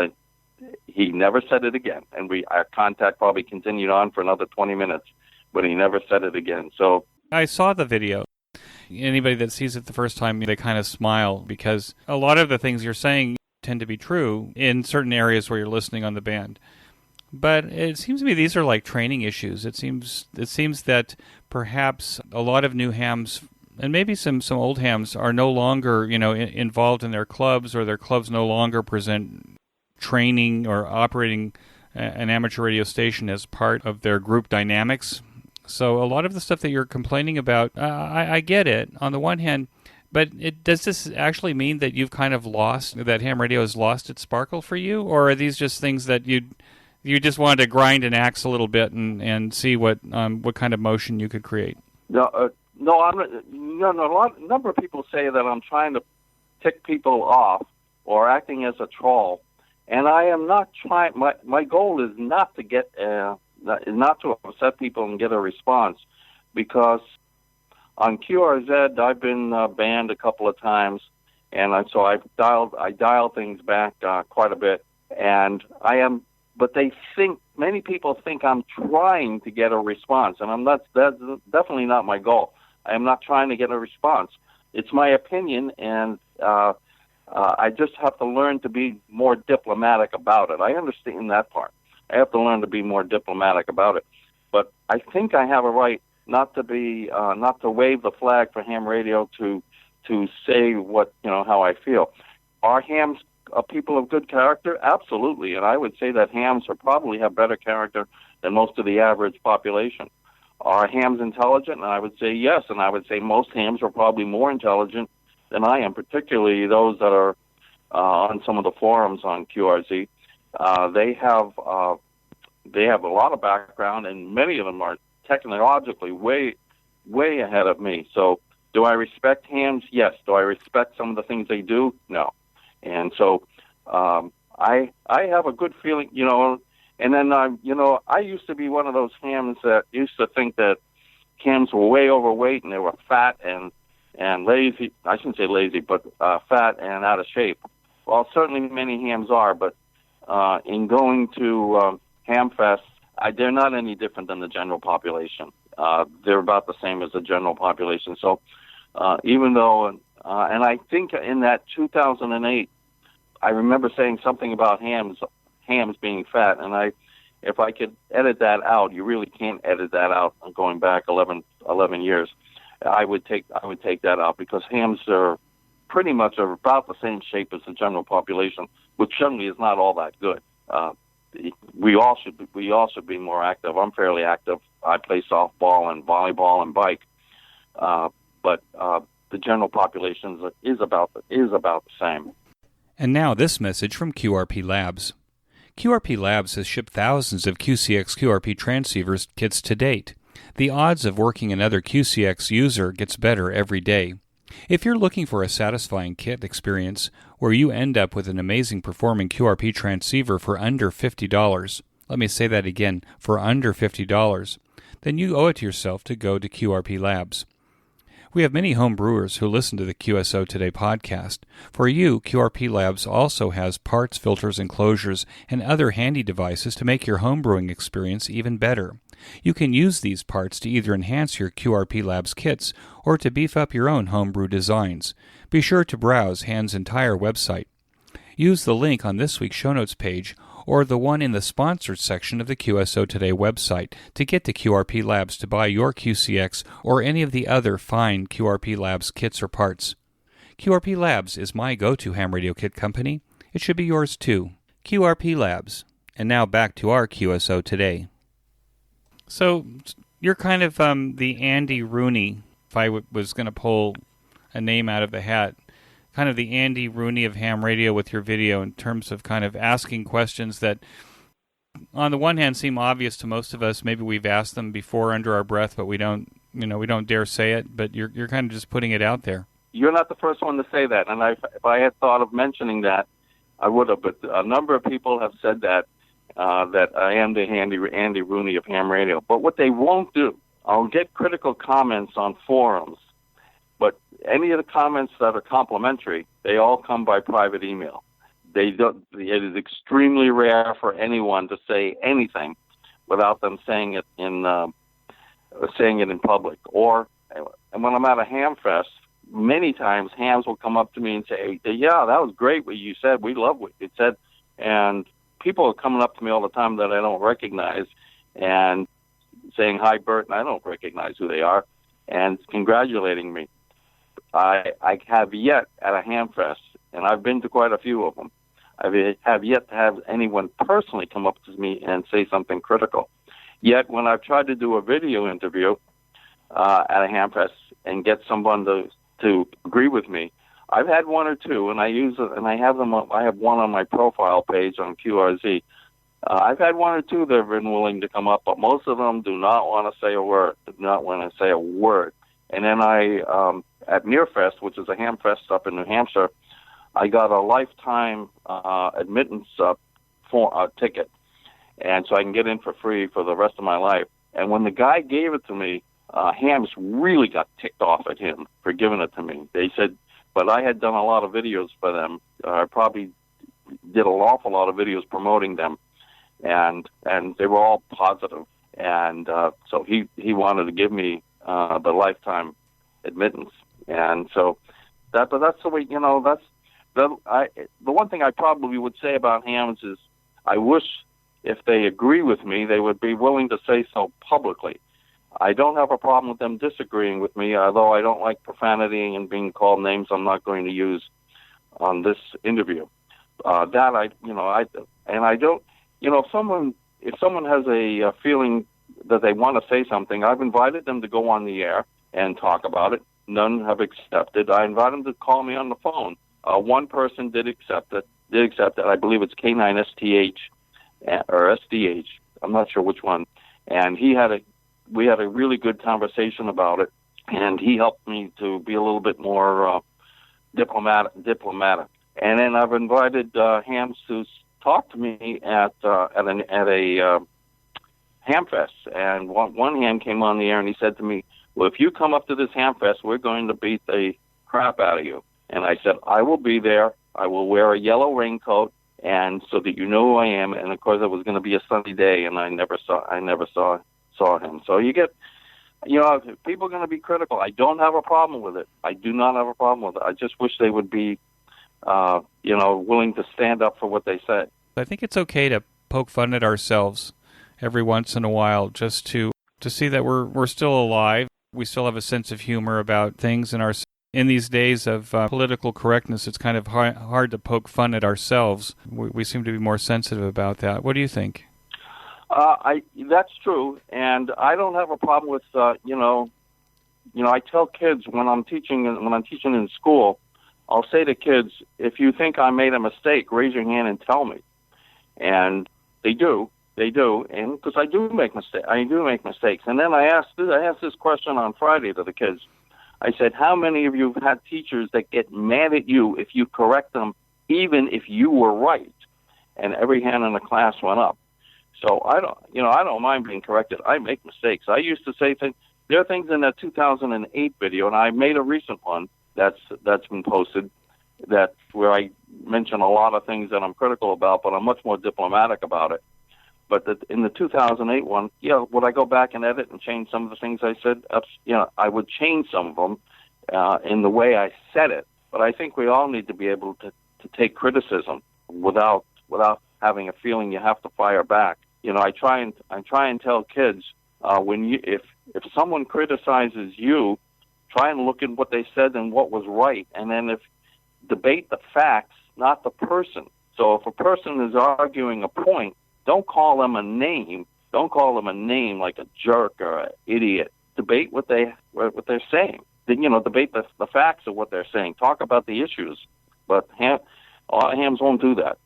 he never said it again. And our contact probably continued on for another 20 minutes, but he never said it again. So I saw the video. Anybody that sees it the first time, they kind of smile, because a lot of the things you're saying tend to be true in certain areas where you're listening on the band. But it seems to me these are like training issues. It seems that perhaps a lot of new hams, and maybe some old hams, are no longer involved in their clubs, or their clubs no longer present training or operating an amateur radio station as part of their group dynamics. So a lot of the stuff that you're complaining about, I get it on the one hand, but does this actually mean that you've kind of that ham radio has lost its sparkle for you, or are these just things that you just wanted to grind an axe a little bit and see what kind of motion you could create? No, I'm not. A number of people say that I'm trying to tick people off or acting as a troll, and I am not trying. My goal is not to upset people and get a response, because on QRZ I've been banned a couple of times, and so I dial things back quite a bit, and I am. But many people think I'm trying to get a response, and that's definitely not my goal. I am not trying to get a response. It's my opinion, and I just have to learn to be more diplomatic about it. I understand that part. I have to learn to be more diplomatic about it. But I think I have a right not to wave the flag for ham radio to say how I feel. Are hams people of good character? Absolutely. And I would say that hams probably have better character than most of the average population. Are hams intelligent? And I would say yes. And I would say most hams are probably more intelligent than I am, particularly those that are on some of the forums on QRZ. They have a lot of background, and many of them are technologically way ahead of me. So do I respect hams? Yes. Do I respect some of the things they do? No. And so I have a good feeling, and then, I used to be one of those hams that used to think that hams were way overweight and they were fat and lazy. I shouldn't say lazy, but fat and out of shape. Well, certainly many hams are, but in going to Ham Fest, they're not any different than the general population. They're about the same as the general population. So even though, and I think in that 2008, I remember saying something about hams being fat, and if I could edit that out, you really can't edit that out. Going back 11 years, I would take that out, because hams are pretty much about the same shape as the general population, which certainly is not all that good. We all should be more active. I'm fairly active. I play softball and volleyball and bike, but the general population is about the same. And now this message from QRP Labs. QRP Labs has shipped thousands of QCX QRP transceivers kits to date. The odds of working another QCX user gets better every day. If you're looking for a satisfying kit experience where you end up with an amazing performing QRP transceiver for under $50, let me say that again, for under $50, then you owe it to yourself to go to QRP Labs. We have many home brewers who listen to the QSO Today podcast. For you, QRP Labs also has parts, filters, enclosures, and other handy devices to make your home brewing experience even better. You can use these parts to either enhance your QRP Labs kits or to beef up your own homebrew designs. Be sure to browse Hand's entire website. Use the link on this week's show notes page or the one in the sponsored section of the QSO Today website to get to QRP Labs to buy your QCX or any of the other fine QRP Labs kits or parts. QRP Labs is my go-to ham radio kit company. It should be yours too. QRP Labs. And now back to our QSO Today. So you're kind of the Andy Rooney, if I was going to pull a name out of the hat, kind of the Andy Rooney of ham radio with your video in terms of kind of asking questions that on the one hand seem obvious to most of us. Maybe we've asked them before under our breath, but we don't dare say it, but you're kind of just putting it out there. You're not the first one to say that, and if I had thought of mentioning that, I would have, but a number of people have said that I am the Andy Rooney of ham radio. But what they won't do, I'll get critical comments on forums, but any of the comments that are complimentary, they all come by private email. It is extremely rare for anyone to say anything without them saying it in public. And when I'm at a ham fest, many times hams will come up to me and say, "Yeah, that was great what you said. We love what you said." And people are coming up to me all the time that I don't recognize and saying, "Hi, Burt," and I don't recognize who they are, and congratulating me. I have yet at a ham fest, and I've been to quite a few of them, I have yet to have anyone personally come up to me and say something critical. Yet when I've tried to do a video interview at a ham fest and get someone to agree with me, I've had one or two, and I have them. I have one on my profile page on QRZ. I've had one or two that have been willing to come up, but most of them do not want to say a word. And then at Nearfest, which is a ham fest up in New Hampshire, I got a lifetime admittance ticket, and so I can get in for free for the rest of my life. And when the guy gave it to me, hams really got ticked off at him for giving it to me. They said, but I had done a lot of videos for them. I probably did an awful lot of videos promoting them, and they were all positive. And so he wanted to give me the lifetime admittance. And so that's the way, the one thing I probably would say about hams is I wish if they agree with me, they would be willing to say so publicly. I don't have a problem with them disagreeing with me, although I don't like profanity and being called names I'm not going to use on this interview. I don't, if someone has a feeling that they want to say something, I've invited them to go on the air and talk about it. None have accepted. I invited them to call me on the phone. One person did accept it. I believe it's K9STH or SDH. I'm not sure which one. And we had a really good conversation about it, and he helped me to be a little bit more diplomatic. And then I've invited hams to talk to me at a ham fest. And one ham came on the air and he said to me, "Well, if you come up to this ham fest, we're going to beat the crap out of you." And I said, "I will be there. I will wear a yellow raincoat, and so that you know who I am." And of course, it was going to be a sunny day, and I never saw him. So you get, people are going to be critical. I don't have a problem with it. I do not have a problem with it. I just wish they would be, willing to stand up for what they say. I think it's okay to poke fun at ourselves every once in a while, just to see that we're still alive. We still have a sense of humor about things, and in these days of political correctness, it's kind of hard to poke fun at ourselves. We seem to be more sensitive about that. What do you think? That's true, and I don't have a problem with I tell kids when I'm teaching in school, I'll say to kids, if you think I made a mistake, raise your hand and tell me. And they do, and because I do make mistakes. And then I asked this question on Friday to the kids. I said, how many of you have had teachers that get mad at you if you correct them, even if you were right? And every hand in the class went up. So I don't mind being corrected. I make mistakes. I used to say things. There are things in that 2008 video, and I made a recent one that's been posted where I mention a lot of things that I'm critical about, but I'm much more diplomatic about it. But in the 2008 one, would I go back and edit and change some of the things I said? I would change some of them in the way I said it. But I think we all need to be able to take criticism without having a feeling you have to fire back. I try and tell kids if someone criticizes you, try and look at what they said and what was right, and then debate the facts, not the person. So if a person is arguing a point, don't call them a name. Don't call them a name like a jerk or an idiot. Debate what they're saying. Debate the facts of what they're saying. Talk about the issues. But hams won't do that.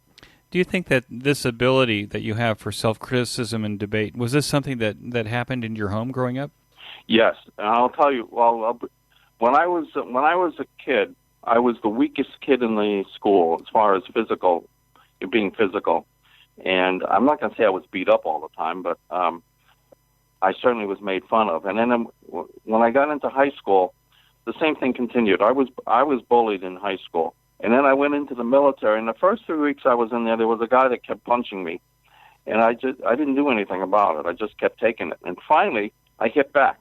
Do you think that this ability that you have for self-criticism and debate, was this something that happened in your home growing up? Yes, and I'll tell you. Well, when I was a kid, I was the weakest kid in the school as far as being physical. And I'm not going to say I was beat up all the time, but I certainly was made fun of. And then when I got into high school, the same thing continued. I was bullied in high school. And then I went into the military, and the first 3 weeks I was in there was a guy that kept punching me. And I didn't do anything about it. I just kept taking it. And finally, I hit back.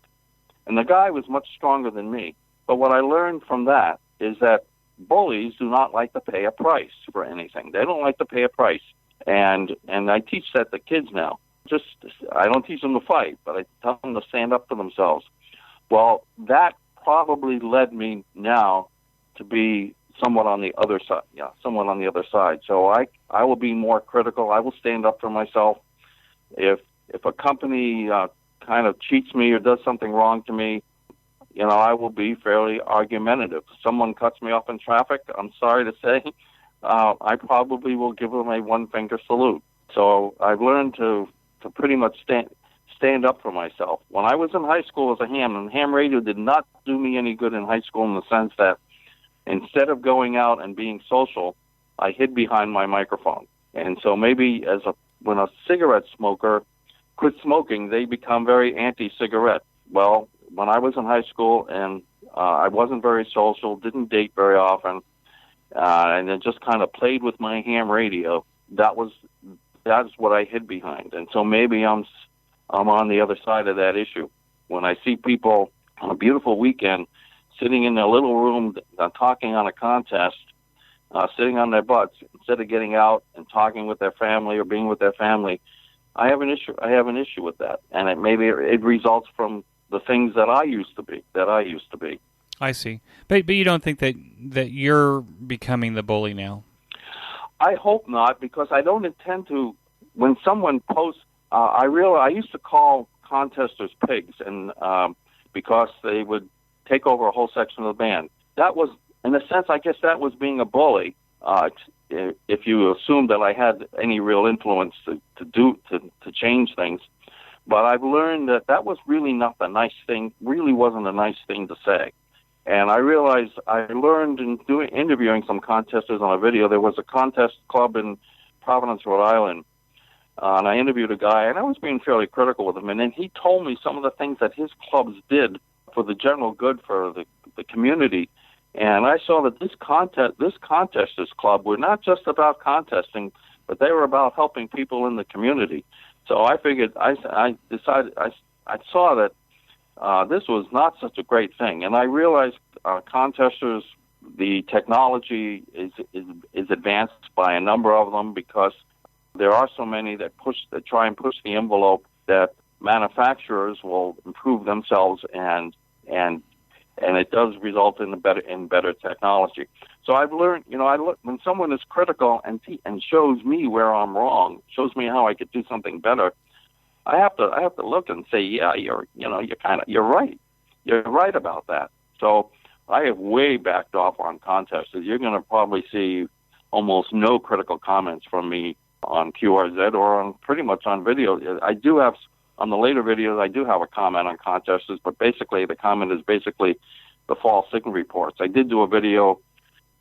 And the guy was much stronger than me. But what I learned from that is that bullies do not like to pay a price for anything. They don't like to pay a price. And I teach that to kids now. I don't teach them to fight, but I tell them to stand up for themselves. Well, that probably led me now to be somewhat on the other side. Yeah, somewhat on the other side. So I will be more critical. I will stand up for myself. If a company kind of cheats me or does something wrong to me, I will be fairly argumentative. If someone cuts me off in traffic, I'm sorry to say, I probably will give them a one-finger salute. So I've learned to pretty much stand up for myself. When I was in high school as a ham, and ham radio did not do me any good in high school in the sense that instead of going out and being social, I hid behind my microphone. And so maybe when a cigarette smoker quits smoking, they become very anti-cigarette. Well, when I was in high school and I wasn't very social, didn't date very often, and then just kind of played with my ham radio, that's what I hid behind. And so maybe I'm on the other side of that issue. When I see people on a beautiful weekend sitting in their little room talking on a contest, sitting on their butts instead of getting out and talking with their family or being with their family. I have an issue with that, and it results from the things that I used to be. I see, but you don't think that you're becoming the bully now? I hope not, because I don't intend to. When someone posts, I used to call contesters pigs, and because they would take over a whole section of the band. That was, in a sense, I guess that was being a bully. If you assume that I had any real influence to change things. But I've learned that was really not the nice thing, really wasn't a nice thing to say. And I realized, I learned in interviewing some contesters on a video. There was a contest club in Providence, Rhode Island, and I interviewed a guy, and I was being fairly critical with him. And then he told me some of the things that his clubs did for the general good for the community. And I saw that this contesters club were not just about contesting, but they were about helping people in the community. So I figured, I decided, I saw that this was not such a great thing. And I realized contesters, the technology is advanced by a number of them, because there are so many that try and push the envelope, that manufacturers will improve themselves, and it does result in better technology. So I've learned, when someone is critical and shows me where I'm wrong, shows me how I could do something better, I have to look and say, yeah, you're right. You're right about that. So I have way backed off on contesters. You're going to probably see almost no critical comments from me on QRZ or pretty much on video. I do have, on the later videos, I do have a comment on contesters, but basically the comment is basically the false signal reports. I did do a video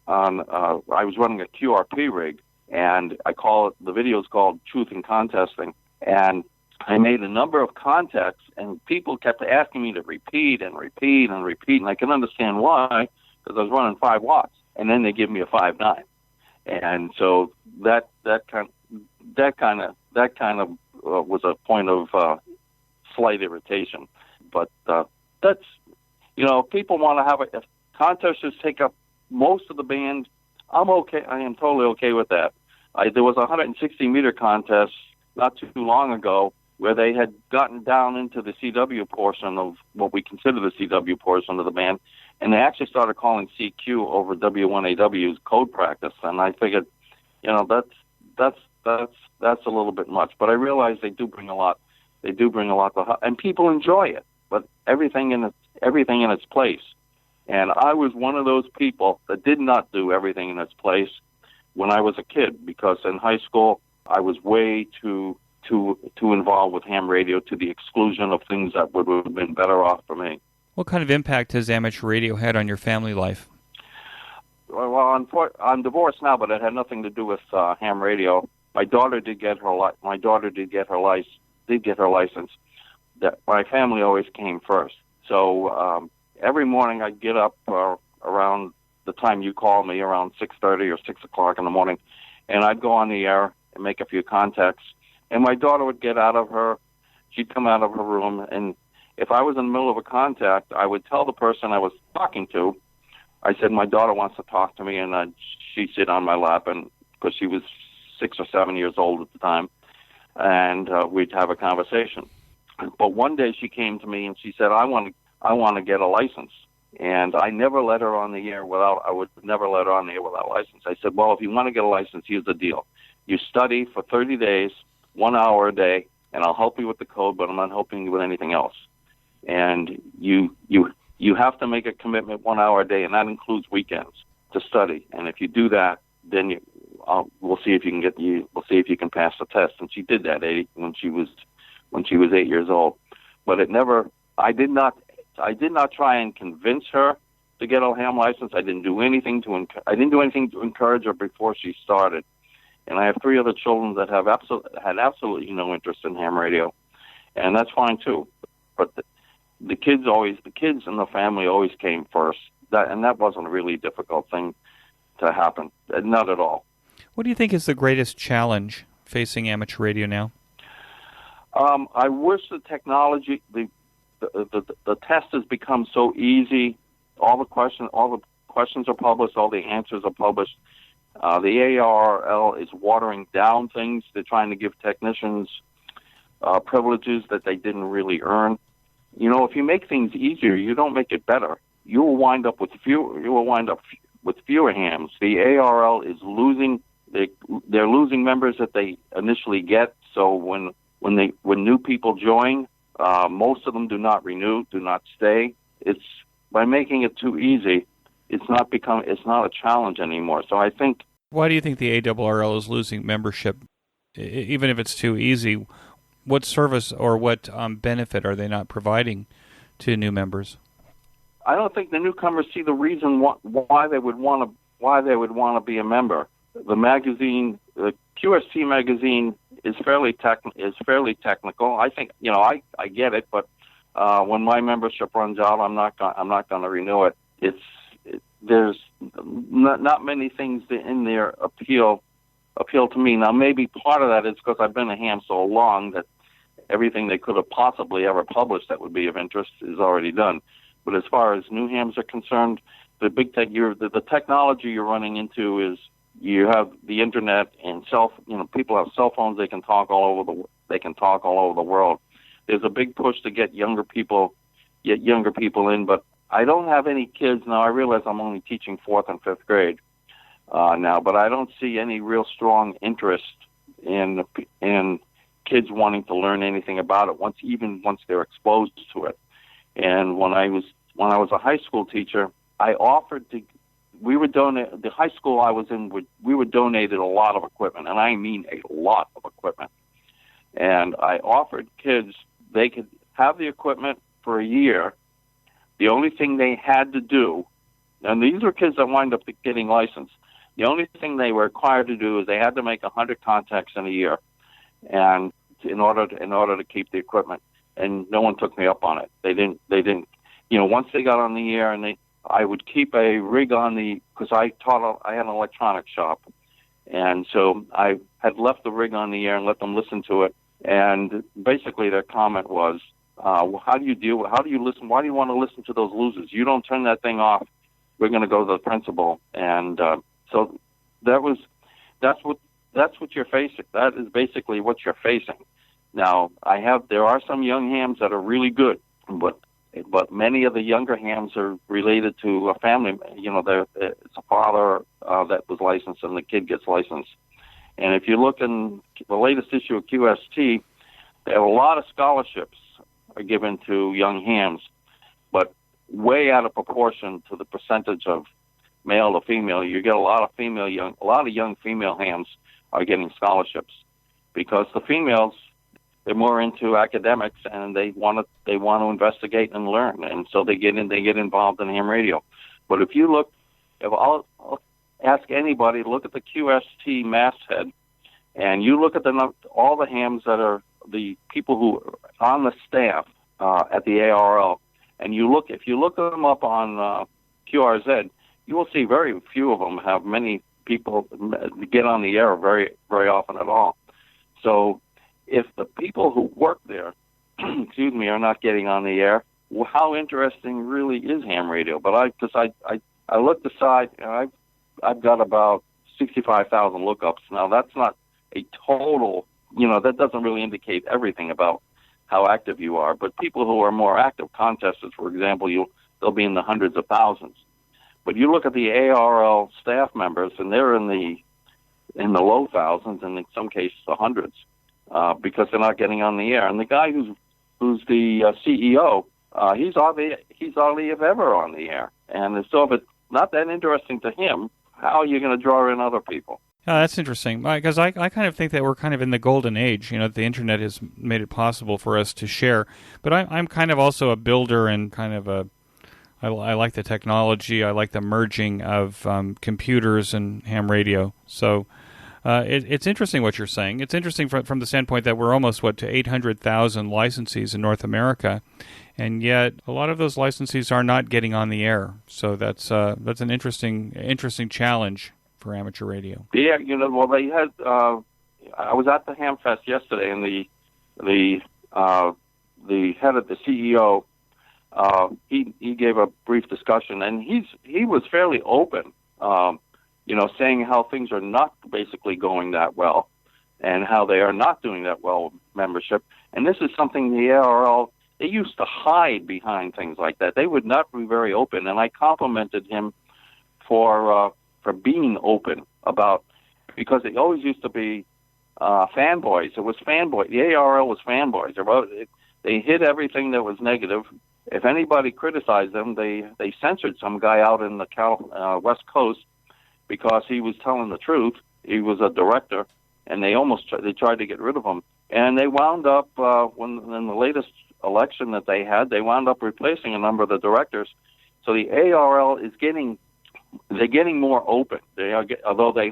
on, I was running a QRP rig, and the video is called Truth in Contesting, and I made a number of contacts, and people kept asking me to repeat, and I can understand why, because I was running 5 watts, and then they give me a 5.9, and so that kind of was a point of slight irritation. But that's, people want to have if contesters take up most of the band, I'm okay. I am totally okay with that. There was a 160-meter contest not too long ago where they had gotten down into the CW portion of what we consider the CW portion of the band, and they actually started calling CQ over W1AW's code practice. And I figured, that's a little bit much. But I realize they do bring a lot. They do bring a lot to, and people enjoy it. But everything in its place. And I was one of those people that did not do everything in its place when I was a kid, because in high school I was way too involved with ham radio, to the exclusion of things that would have been better off for me. What kind of impact has amateur radio had on your family life? Well, I'm divorced now, but it had nothing to do with ham radio. My daughter did get her license. That my family always came first. So every morning I'd get up around the time you call me, around 6:30 or 6 o'clock in the morning, and I'd go on the air and make a few contacts. And my daughter would she'd come out of her room, and if I was in the middle of a contact, I would tell the person I was talking to, I said, my daughter wants to talk to me, and she'd sit on my lap, and because she was 6 or 7 years old at the time, and we'd have a conversation. But one day she came to me and she said, I want to get a license. And I never let her on the air without a license. I said, well, if you want to get a license, here's the deal. You study for 30 days, 1 hour a day, and I'll help you with the code, but I'm not helping you with anything else. And you have to make a commitment 1 hour a day, and that includes weekends, to study. And if you do that, then we'll see if you can pass the test. And she did that when she was 8 years old. But I did not try and convince her to get a ham license. I didn't do anything to encourage her before she started. And I have 3 other children that had absolutely no interest in ham radio, and that's fine too. But the kids in the family always came first. That wasn't a really difficult thing to happen. Not at all. What do you think is the greatest challenge facing amateur radio now? I wish the technology, the test has become so easy. All the questions are published. All the answers are published. The ARRL is watering down things. They're trying to give technicians privileges that they didn't really earn. You know, if you make things easier, you don't make it better. You will wind up with fewer hams. The ARRL is losing. They're losing members that they initially get. So when new people join, most of them do not renew, do not stay. It's by making it too easy. It's not a challenge anymore. So I think. Why do you think the ARRL is losing membership, even if it's too easy? What service or what benefit are they not providing to new members? I don't think the newcomers see the reason why they would want to be a member. The magazine, the QST magazine, is fairly technical. I think I get it, but when my membership runs out, I'm not going to renew it. There's not many things in there appeal to me. Now, maybe part of that is because I've been a ham so long that everything they could have possibly ever published that would be of interest is already done. But as far as new hams are concerned, the the technology you're running into is you have the internet and people have cell phones. They can talk all over the world. There's a big push to get younger people in, but I don't have any kids now. I realize I'm only teaching 4th and 5th grade now, but I don't see any real strong interest in kids wanting to learn anything about it once they're exposed to it. And when I was a high school teacher, I offered to. We would donate. The high school I was in, we were donated a lot of equipment, and I mean a lot of equipment. And I offered kids they could have the equipment for a year. The only thing they had to do, and these were kids that wind up getting licensed. The only thing they were required to do is they had to make 100 contacts in a year, and in order to keep the equipment. And no one took me up on it. They didn't. Once they got on the air, and I would keep a rig on because I had an electronics shop, and so I had left the rig on the air and let them listen to it. And basically, their comment was, how do you listen? Why do you want to listen to those losers? You don't turn that thing off. We're going to go to the principal. And so that's what you're facing. That is basically what you're facing. Now, there are some young hams that are really good, but many of the younger hams are related to a family. It's a father that was licensed, and the kid gets licensed. And if you look in the latest issue of QST, they have a lot of scholarships are given to young hams, but way out of proportion to the percentage of male to female. You get a lot of young female hams are getting scholarships because the females, they're more into academics and they want to investigate and learn, and so they get involved in ham radio. But if I'll ask anybody, look at the QST masthead, and you look at all the hams that are the people who are on the staff at the ARRL, and if you look them up on QRZ, you will see very few of them have many people get on the air very, very often at all. So if the people who work there, are not getting on the air, well, how interesting really is ham radio? But I looked aside, and I've got about 65,000 lookups. Now that's not a total, that doesn't really indicate everything about how active you are. But people who are more active, contestants, for example, they'll be in the hundreds of thousands. But you look at the ARRL staff members, and they're in the low thousands, and in some cases the hundreds, because they're not getting on the air. And the guy who's the CEO, he's hardly if ever on the air. And so if it's not that interesting to him, how are you going to draw in other people? That's interesting, because I kind of think that we're kind of in the golden age. The internet has made it possible for us to share. But I'm kind of also a builder and kind of I like the technology. I like the merging of computers and ham radio. So it's interesting what you're saying. It's interesting from the standpoint that we're almost, to 800,000 licensees in North America, and yet a lot of those licensees are not getting on the air. So that's an interesting challenge for amateur radio. Yeah, well, they had. I was at the Ham Fest yesterday, and the head of the CEO, he gave a brief discussion, and he was fairly open. saying how things are not basically going that well and how they are not doing that well with membership. And this is something the ARL, they used to hide behind things like that. They would not be very open, and I complimented him for being open about, because it always used to be fanboys. It was fanboy. The ARL was fanboys. They hid everything that was negative. If anybody criticized them, they censored some guy out in the West Coast because he was telling the truth. He was a director, and they tried to get rid of him. And they wound up, in the latest election that they had, they wound up replacing a number of the directors. So the ARL they're getting more open. Although they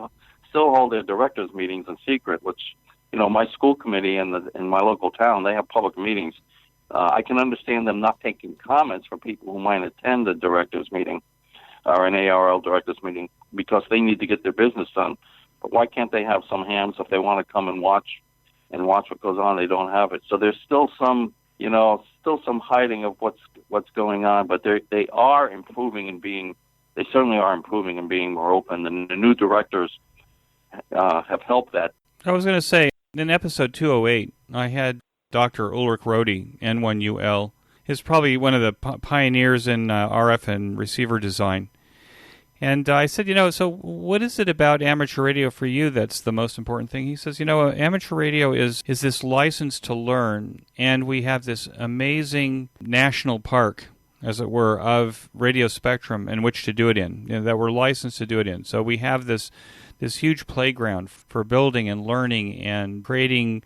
still hold their directors' meetings in secret, which, my school committee in my local town, they have public meetings. I can understand them not taking comments from people who might attend a directors' meeting or an ARL directors' meeting because they need to get their business done. But why can't they have some hams if they want to come and watch what goes on? They don't have it. So there's still some hiding of what's going on. But they are improving and they certainly are improving and being more open. And the new directors have helped that. I was going to say, in episode 208, I had Dr. Ulrich Rohde, N1UL. He's probably one of the pioneers in RF and receiver design. And I said, so what is it about amateur radio for you that's the most important thing? He says, amateur radio is this license to learn, and we have this amazing national park, as it were, of radio spectrum in which to do it in, that we're licensed to do it in. So we have this huge playground for building and learning and creating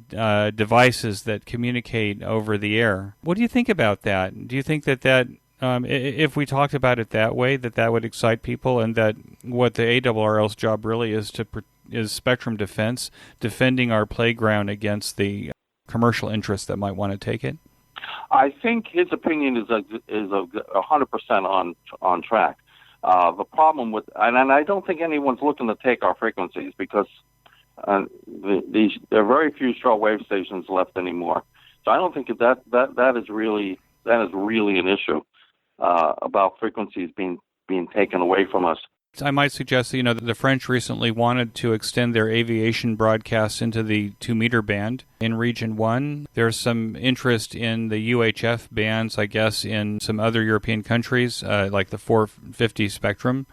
devices that communicate over the air. What do you think about that? Do you think that if we talked about it that way, that would excite people, and that what the ARRL's job really is is spectrum defense, defending our playground against the commercial interests that might want to take it? I think his opinion is 100% on track. The problem with, and I don't think anyone's looking to take our frequencies because there are very few shortwave stations left anymore. So I don't think that is really an issue about frequencies being taken away from us. I might suggest that, the French recently wanted to extend their aviation broadcasts into the 2-meter band in Region 1. There's some interest in the UHF bands, I guess, in some other European countries, like the 450 spectrum.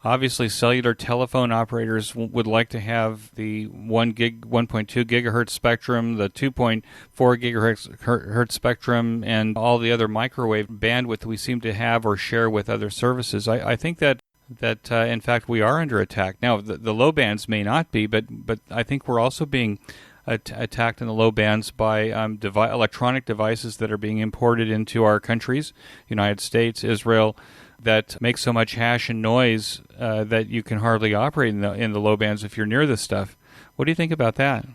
Obviously, cellular telephone operators would like to have the 1.2 gigahertz spectrum, the 2.4 gigahertz spectrum, and all the other microwave bandwidth we seem to have or share with other services. I think that in fact we are under attack. Now, the low bands may not be, but I think we're also being attacked in the low bands by electronic devices that are being imported into our countries, United States, Israel, that make so much hash and noise that you can hardly operate in the low bands if you're near this stuff. What do you think about that?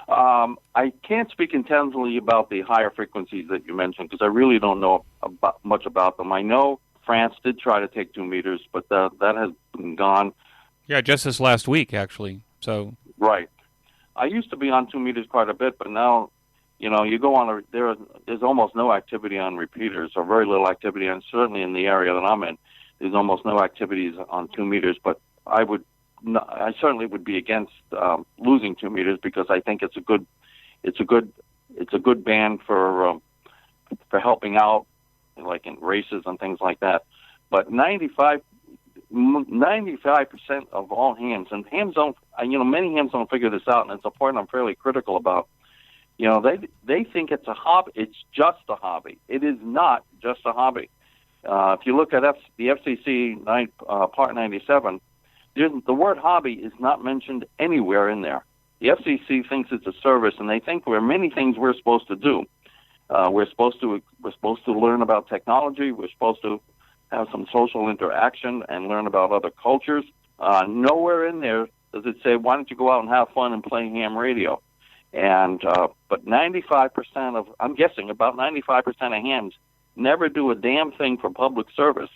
I can't speak intensely about the higher frequencies that you mentioned because I really don't know much about them. I know France did try to take 2 meters, but that has been gone. Yeah, just this last week, actually. So right. I used to be on 2 meters quite a bit, but now, you go on there's almost no activity on repeaters, or very little activity, and certainly in the area that I'm in, there's almost no activities on 2 meters. But I certainly would be against losing 2 meters because I think it's a good band for helping out, like in races and things like that. But 95% of all hams, and hams don't, many hams don't figure this out, and it's a point I'm fairly critical about. They think it's a hobby. It's just a hobby. It is not just a hobby. If you look at the FCC Part 97, the word hobby is not mentioned anywhere in there. The FCC thinks it's a service, and they think there are many things we're supposed to do. We're supposed to learn about technology. We're supposed to have some social interaction and learn about other cultures. Nowhere in there does it say, why don't you go out and have fun and play ham radio? And but 95% of, I'm guessing about 95% of hams never do a damn thing for public service,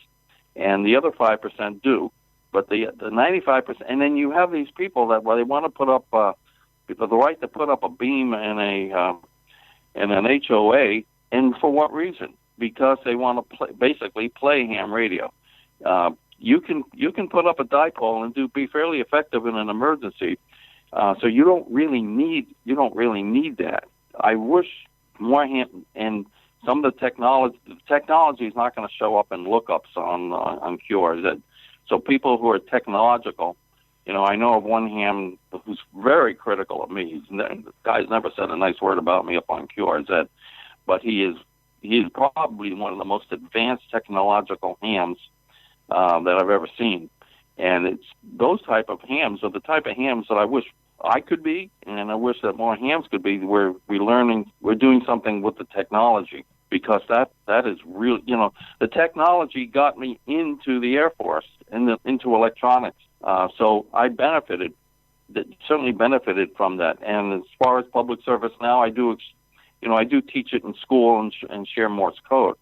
and the other 5% do. But the 95%, and then you have these people that they want to put up the right to put up a beam in an HOA, and for what reason? Because they want to basically play ham radio. you can put up a dipole and be fairly effective in an emergency. So you don't really need that. I wish more and some of the technology is not going to show up in lookups on cures. So people who are technological, I know of one ham who's very critical of me. The guy's never said a nice word about me up on QRZ, but he is probably one of the most advanced technological hams that I've ever seen. And it's those type of hams are the type of hams that I wish I could be, and I wish that more hams could be. We're doing something with the technology, because that is real. The technology got me into the Air Force and into electronics. So I certainly benefited from that. And as far as public service now, I do teach it in school and share Morse code.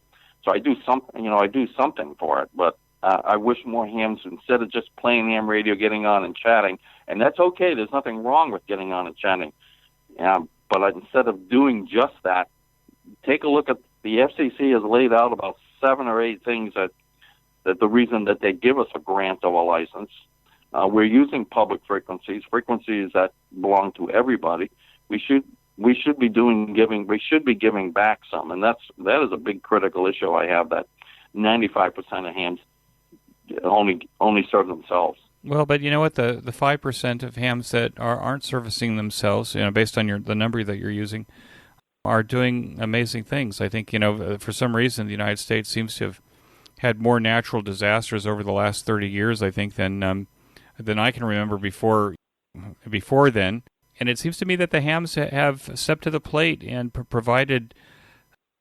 So I do something for it. But I wish more hams, instead of just playing ham radio, getting on and chatting. And that's okay. There's nothing wrong with getting on and chatting. But instead of doing just that, take a look at the FCC has laid out about 7 or 8 things that the reason that they give us a grant of a license. We're using public frequencies that belong to everybody. We should be giving back some, and that is a big critical issue I have, that 95% of hams only serve themselves. Well, but you know what? The 5% of hams that aren't servicing themselves, based on the number that you're using, are doing amazing things. I think, for some reason, the United States seems to have had more natural disasters over the last 30 years, I think, than I can remember before then. And it seems to me that the hams have stepped to the plate and provided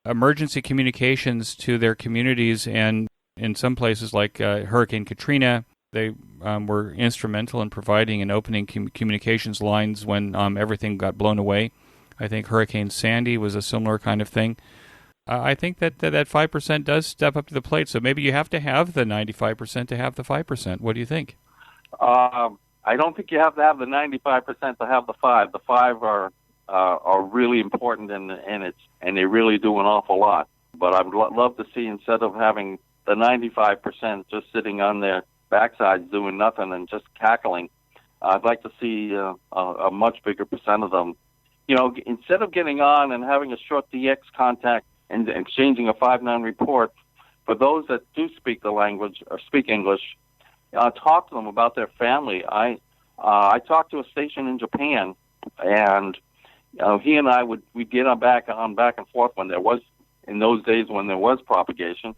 emergency communications to their communities. And in some places like Hurricane Katrina, they were instrumental in providing and opening communications lines when everything got blown away. I think Hurricane Sandy was a similar kind of thing. I think that 5% does step up to the plate. So maybe you have to have the 95% to have the 5%. What do you think? I don't think you have to have the 95% to have the 5. The 5 are really important, and they really do an awful lot. But I'd love to see, instead of having the 95% just sitting on their backsides doing nothing and just cackling, I'd like to see a much bigger percent of them. Instead of getting on and having a short DX contact and exchanging a 5-9 report, for those that do speak the language or speak English, talk to them about their family. I talked to a station in Japan, and he and I we'd get back and forth when there was, in those days when there was propagation,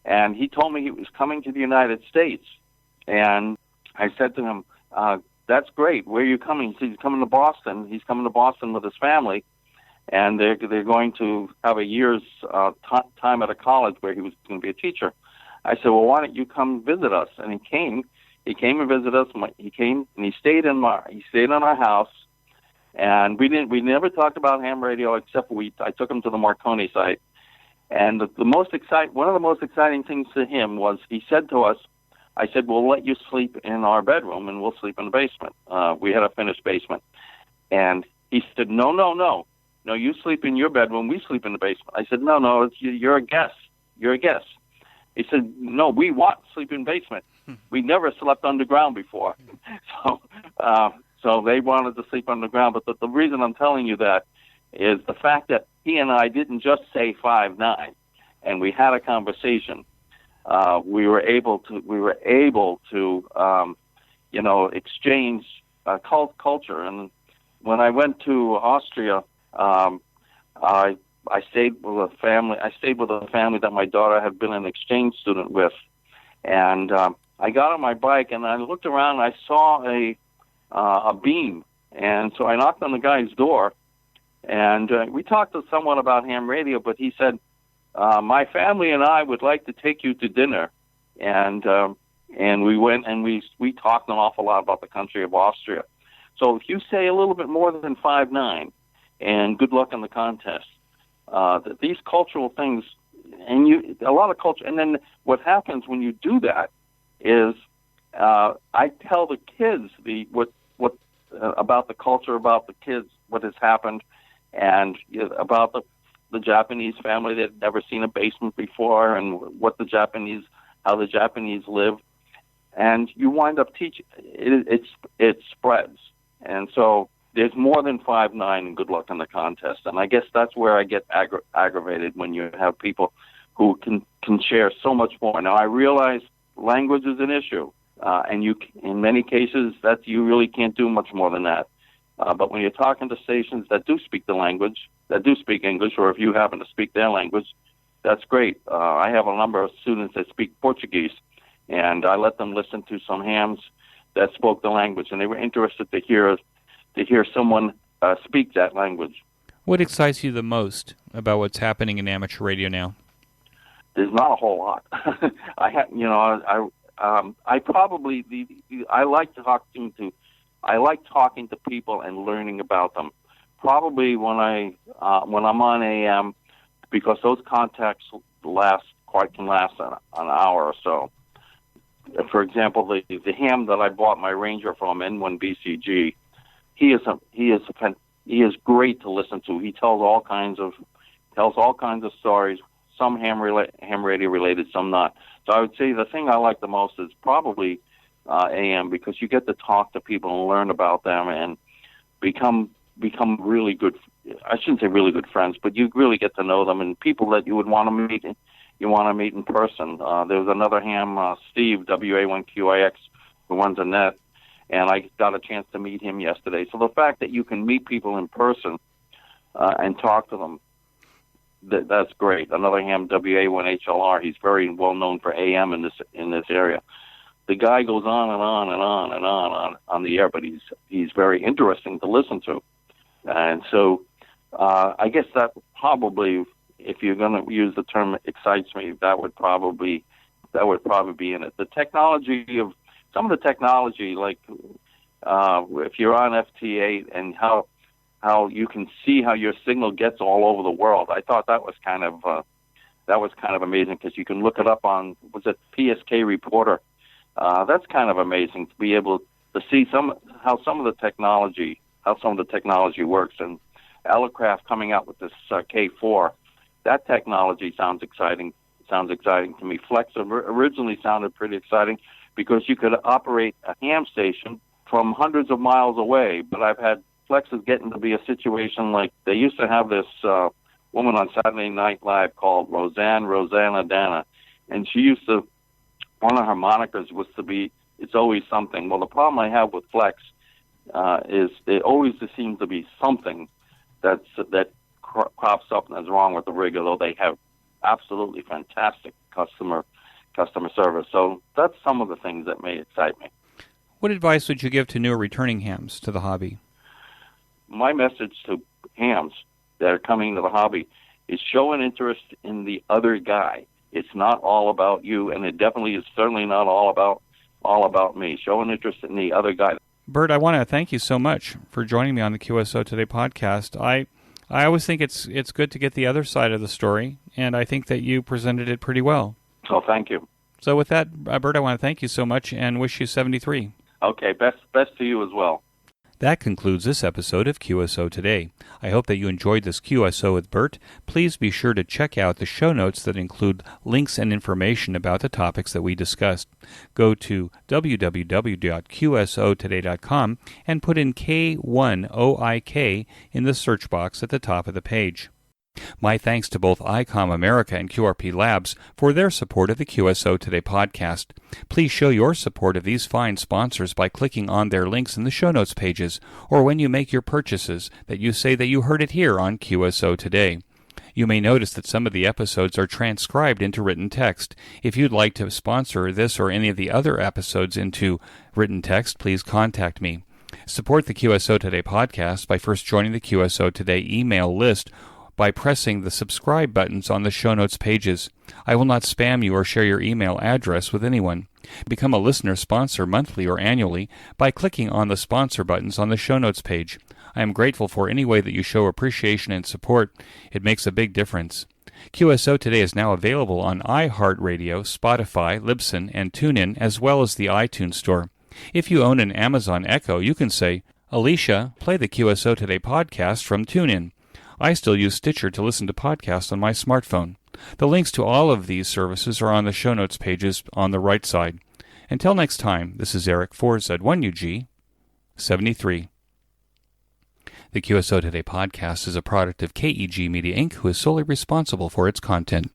and he told me he was coming to the United States, and I said to him, "That's great. Where are you coming?" He said, "He's coming to Boston. He's coming to Boston with his family, and they're going to have a year's time at a college where he was going to be a teacher." I said, "Well, why don't you come visit us?" And he came. He came and visited us. He came and he stayed in our house, and we never talked about ham radio except I took him to the Marconi site, and one of the most exciting things to him was he said to us, I said, "We'll let you sleep in our bedroom, and we'll sleep in the basement." We had a finished basement, and he said, "No, you sleep in your bedroom. We sleep in the basement." I said, "No, you're a guest. You're a guest." He said, "No, we want to sleep in basement. We never slept underground before." So they wanted to sleep underground. But the reason I'm telling you that is the fact that he and I didn't just say 5-9, and we had a conversation. We were able to exchange culture. And when I went to Austria, I stayed with a family. I stayed with a family that my daughter had been an exchange student with, and I got on my bike and I looked around. And I saw a beam, and so I knocked on the guy's door, and we talked somewhat about ham radio. But he said, "My family and I would like to take you to dinner," and we went and we talked an awful lot about the country of Austria. So if you say a little bit more than 5-9, and good luck in the contest. These cultural things, and a lot of culture. And then what happens when you do that is I tell the kids what about the culture, about the kids, what has happened, and about the Japanese family that had never seen a basement before, and how the Japanese live. and you wind up teaching. It spreads, and so there's more than 5'9" and good luck in the contest. And I guess that's where I get aggravated when you have people who can share so much more. Now I realize language is an issue, and in many cases that you really can't do much more than that. But when you're talking to stations that do speak the language, that do speak English, or if you happen to speak their language, that's great. I have a number of students that speak Portuguese, and I let them listen to some hams that spoke the language, and they were interested to hear someone speak that language. What excites you the most about what's happening in amateur radio now? There's not a whole lot. I like talking to people and learning about them. Probably when I'm on AM, because those contacts can last an hour or so. For example, the ham that I bought my Ranger from, N1BCG, he is great to listen to. He tells all kinds of stories. Some ham radio related, some not. So I would say the thing I like the most is probably AM, because you get to talk to people and learn about them and become really good. I shouldn't say really good friends, but you really get to know them, and people that you would want to meet. You want to meet in person. There was another ham, Steve, W-A-1-Q-I-X, who runs a net, and I got a chance to meet him yesterday. So the fact that you can meet people in person and talk to them, that's great. Another ham, WA1HLR, he's very well known for AM in this area. The guy goes on and on and on and on the air, but he's very interesting to listen to. And so I guess that probably, if you're going to use the term excites me, that would probably be in it. Some of the technology, like if you're on FT8 and how you can see how your signal gets all over the world. I thought that was kind of amazing, because you can look it up on, was it PSK Reporter? That's kind of amazing to be able to see how some of the technology works. And Elecraft coming out with this K4, that technology sounds exciting to me. Flex originally sounded pretty exciting, because you could operate a ham station from hundreds of miles away. But I've had Flex is getting to be a situation like they used to have this woman on Saturday Night Live called Rosanna Dana, and she used to, one of her monikers was to be, it's always something. Well, the problem I have with Flex is it always seems to be something that crops up and is wrong with the rig, although they have absolutely fantastic customer service. So that's some of the things that may excite me. What advice would you give to newer returning hams to the hobby? My message to hams that are coming to the hobby is show an interest in the other guy. It's not all about you, and it definitely is certainly not all about me. Show an interest in the other guy. Burt, I want to thank you so much for joining me on the QSO Today podcast. I always think it's good to get the other side of the story, and I think that you presented it pretty well. Oh, thank you. So with that, Burt, I want to thank you so much and wish you 73. Okay, best to you as well. That concludes this episode of QSO Today. I hope that you enjoyed this QSO with Burt. Please be sure to check out the show notes that include links and information about the topics that we discussed. Go to www.qsotoday.com and put in K1OIK in the search box at the top of the page. My thanks to both ICOM America and QRP Labs for their support of the QSO Today podcast. Please show your support of these fine sponsors by clicking on their links in the show notes pages, or when you make your purchases, that you say that you heard it here on QSO Today. You may notice that some of the episodes are transcribed into written text. If you'd like to sponsor this or any of the other episodes into written text, please contact me. Support the QSO Today podcast by first joining the QSO Today email list by pressing the subscribe buttons on the show notes pages. I will not spam you or share your email address with anyone. Become a listener sponsor monthly or annually by clicking on the sponsor buttons on the show notes page. I am grateful for any way that you show appreciation and support. It makes a big difference. QSO Today is now available on iHeartRadio, Spotify, Libsyn, and TuneIn, as well as the iTunes Store. If you own an Amazon Echo, you can say, "Alicia, play the QSO Today podcast from TuneIn." I still use Stitcher to listen to podcasts on my smartphone. The links to all of these services are on the show notes pages on the right side. Until next time, this is Eric for Z1UG 73. The QSO Today podcast is a product of KEG Media Inc., who is solely responsible for its content.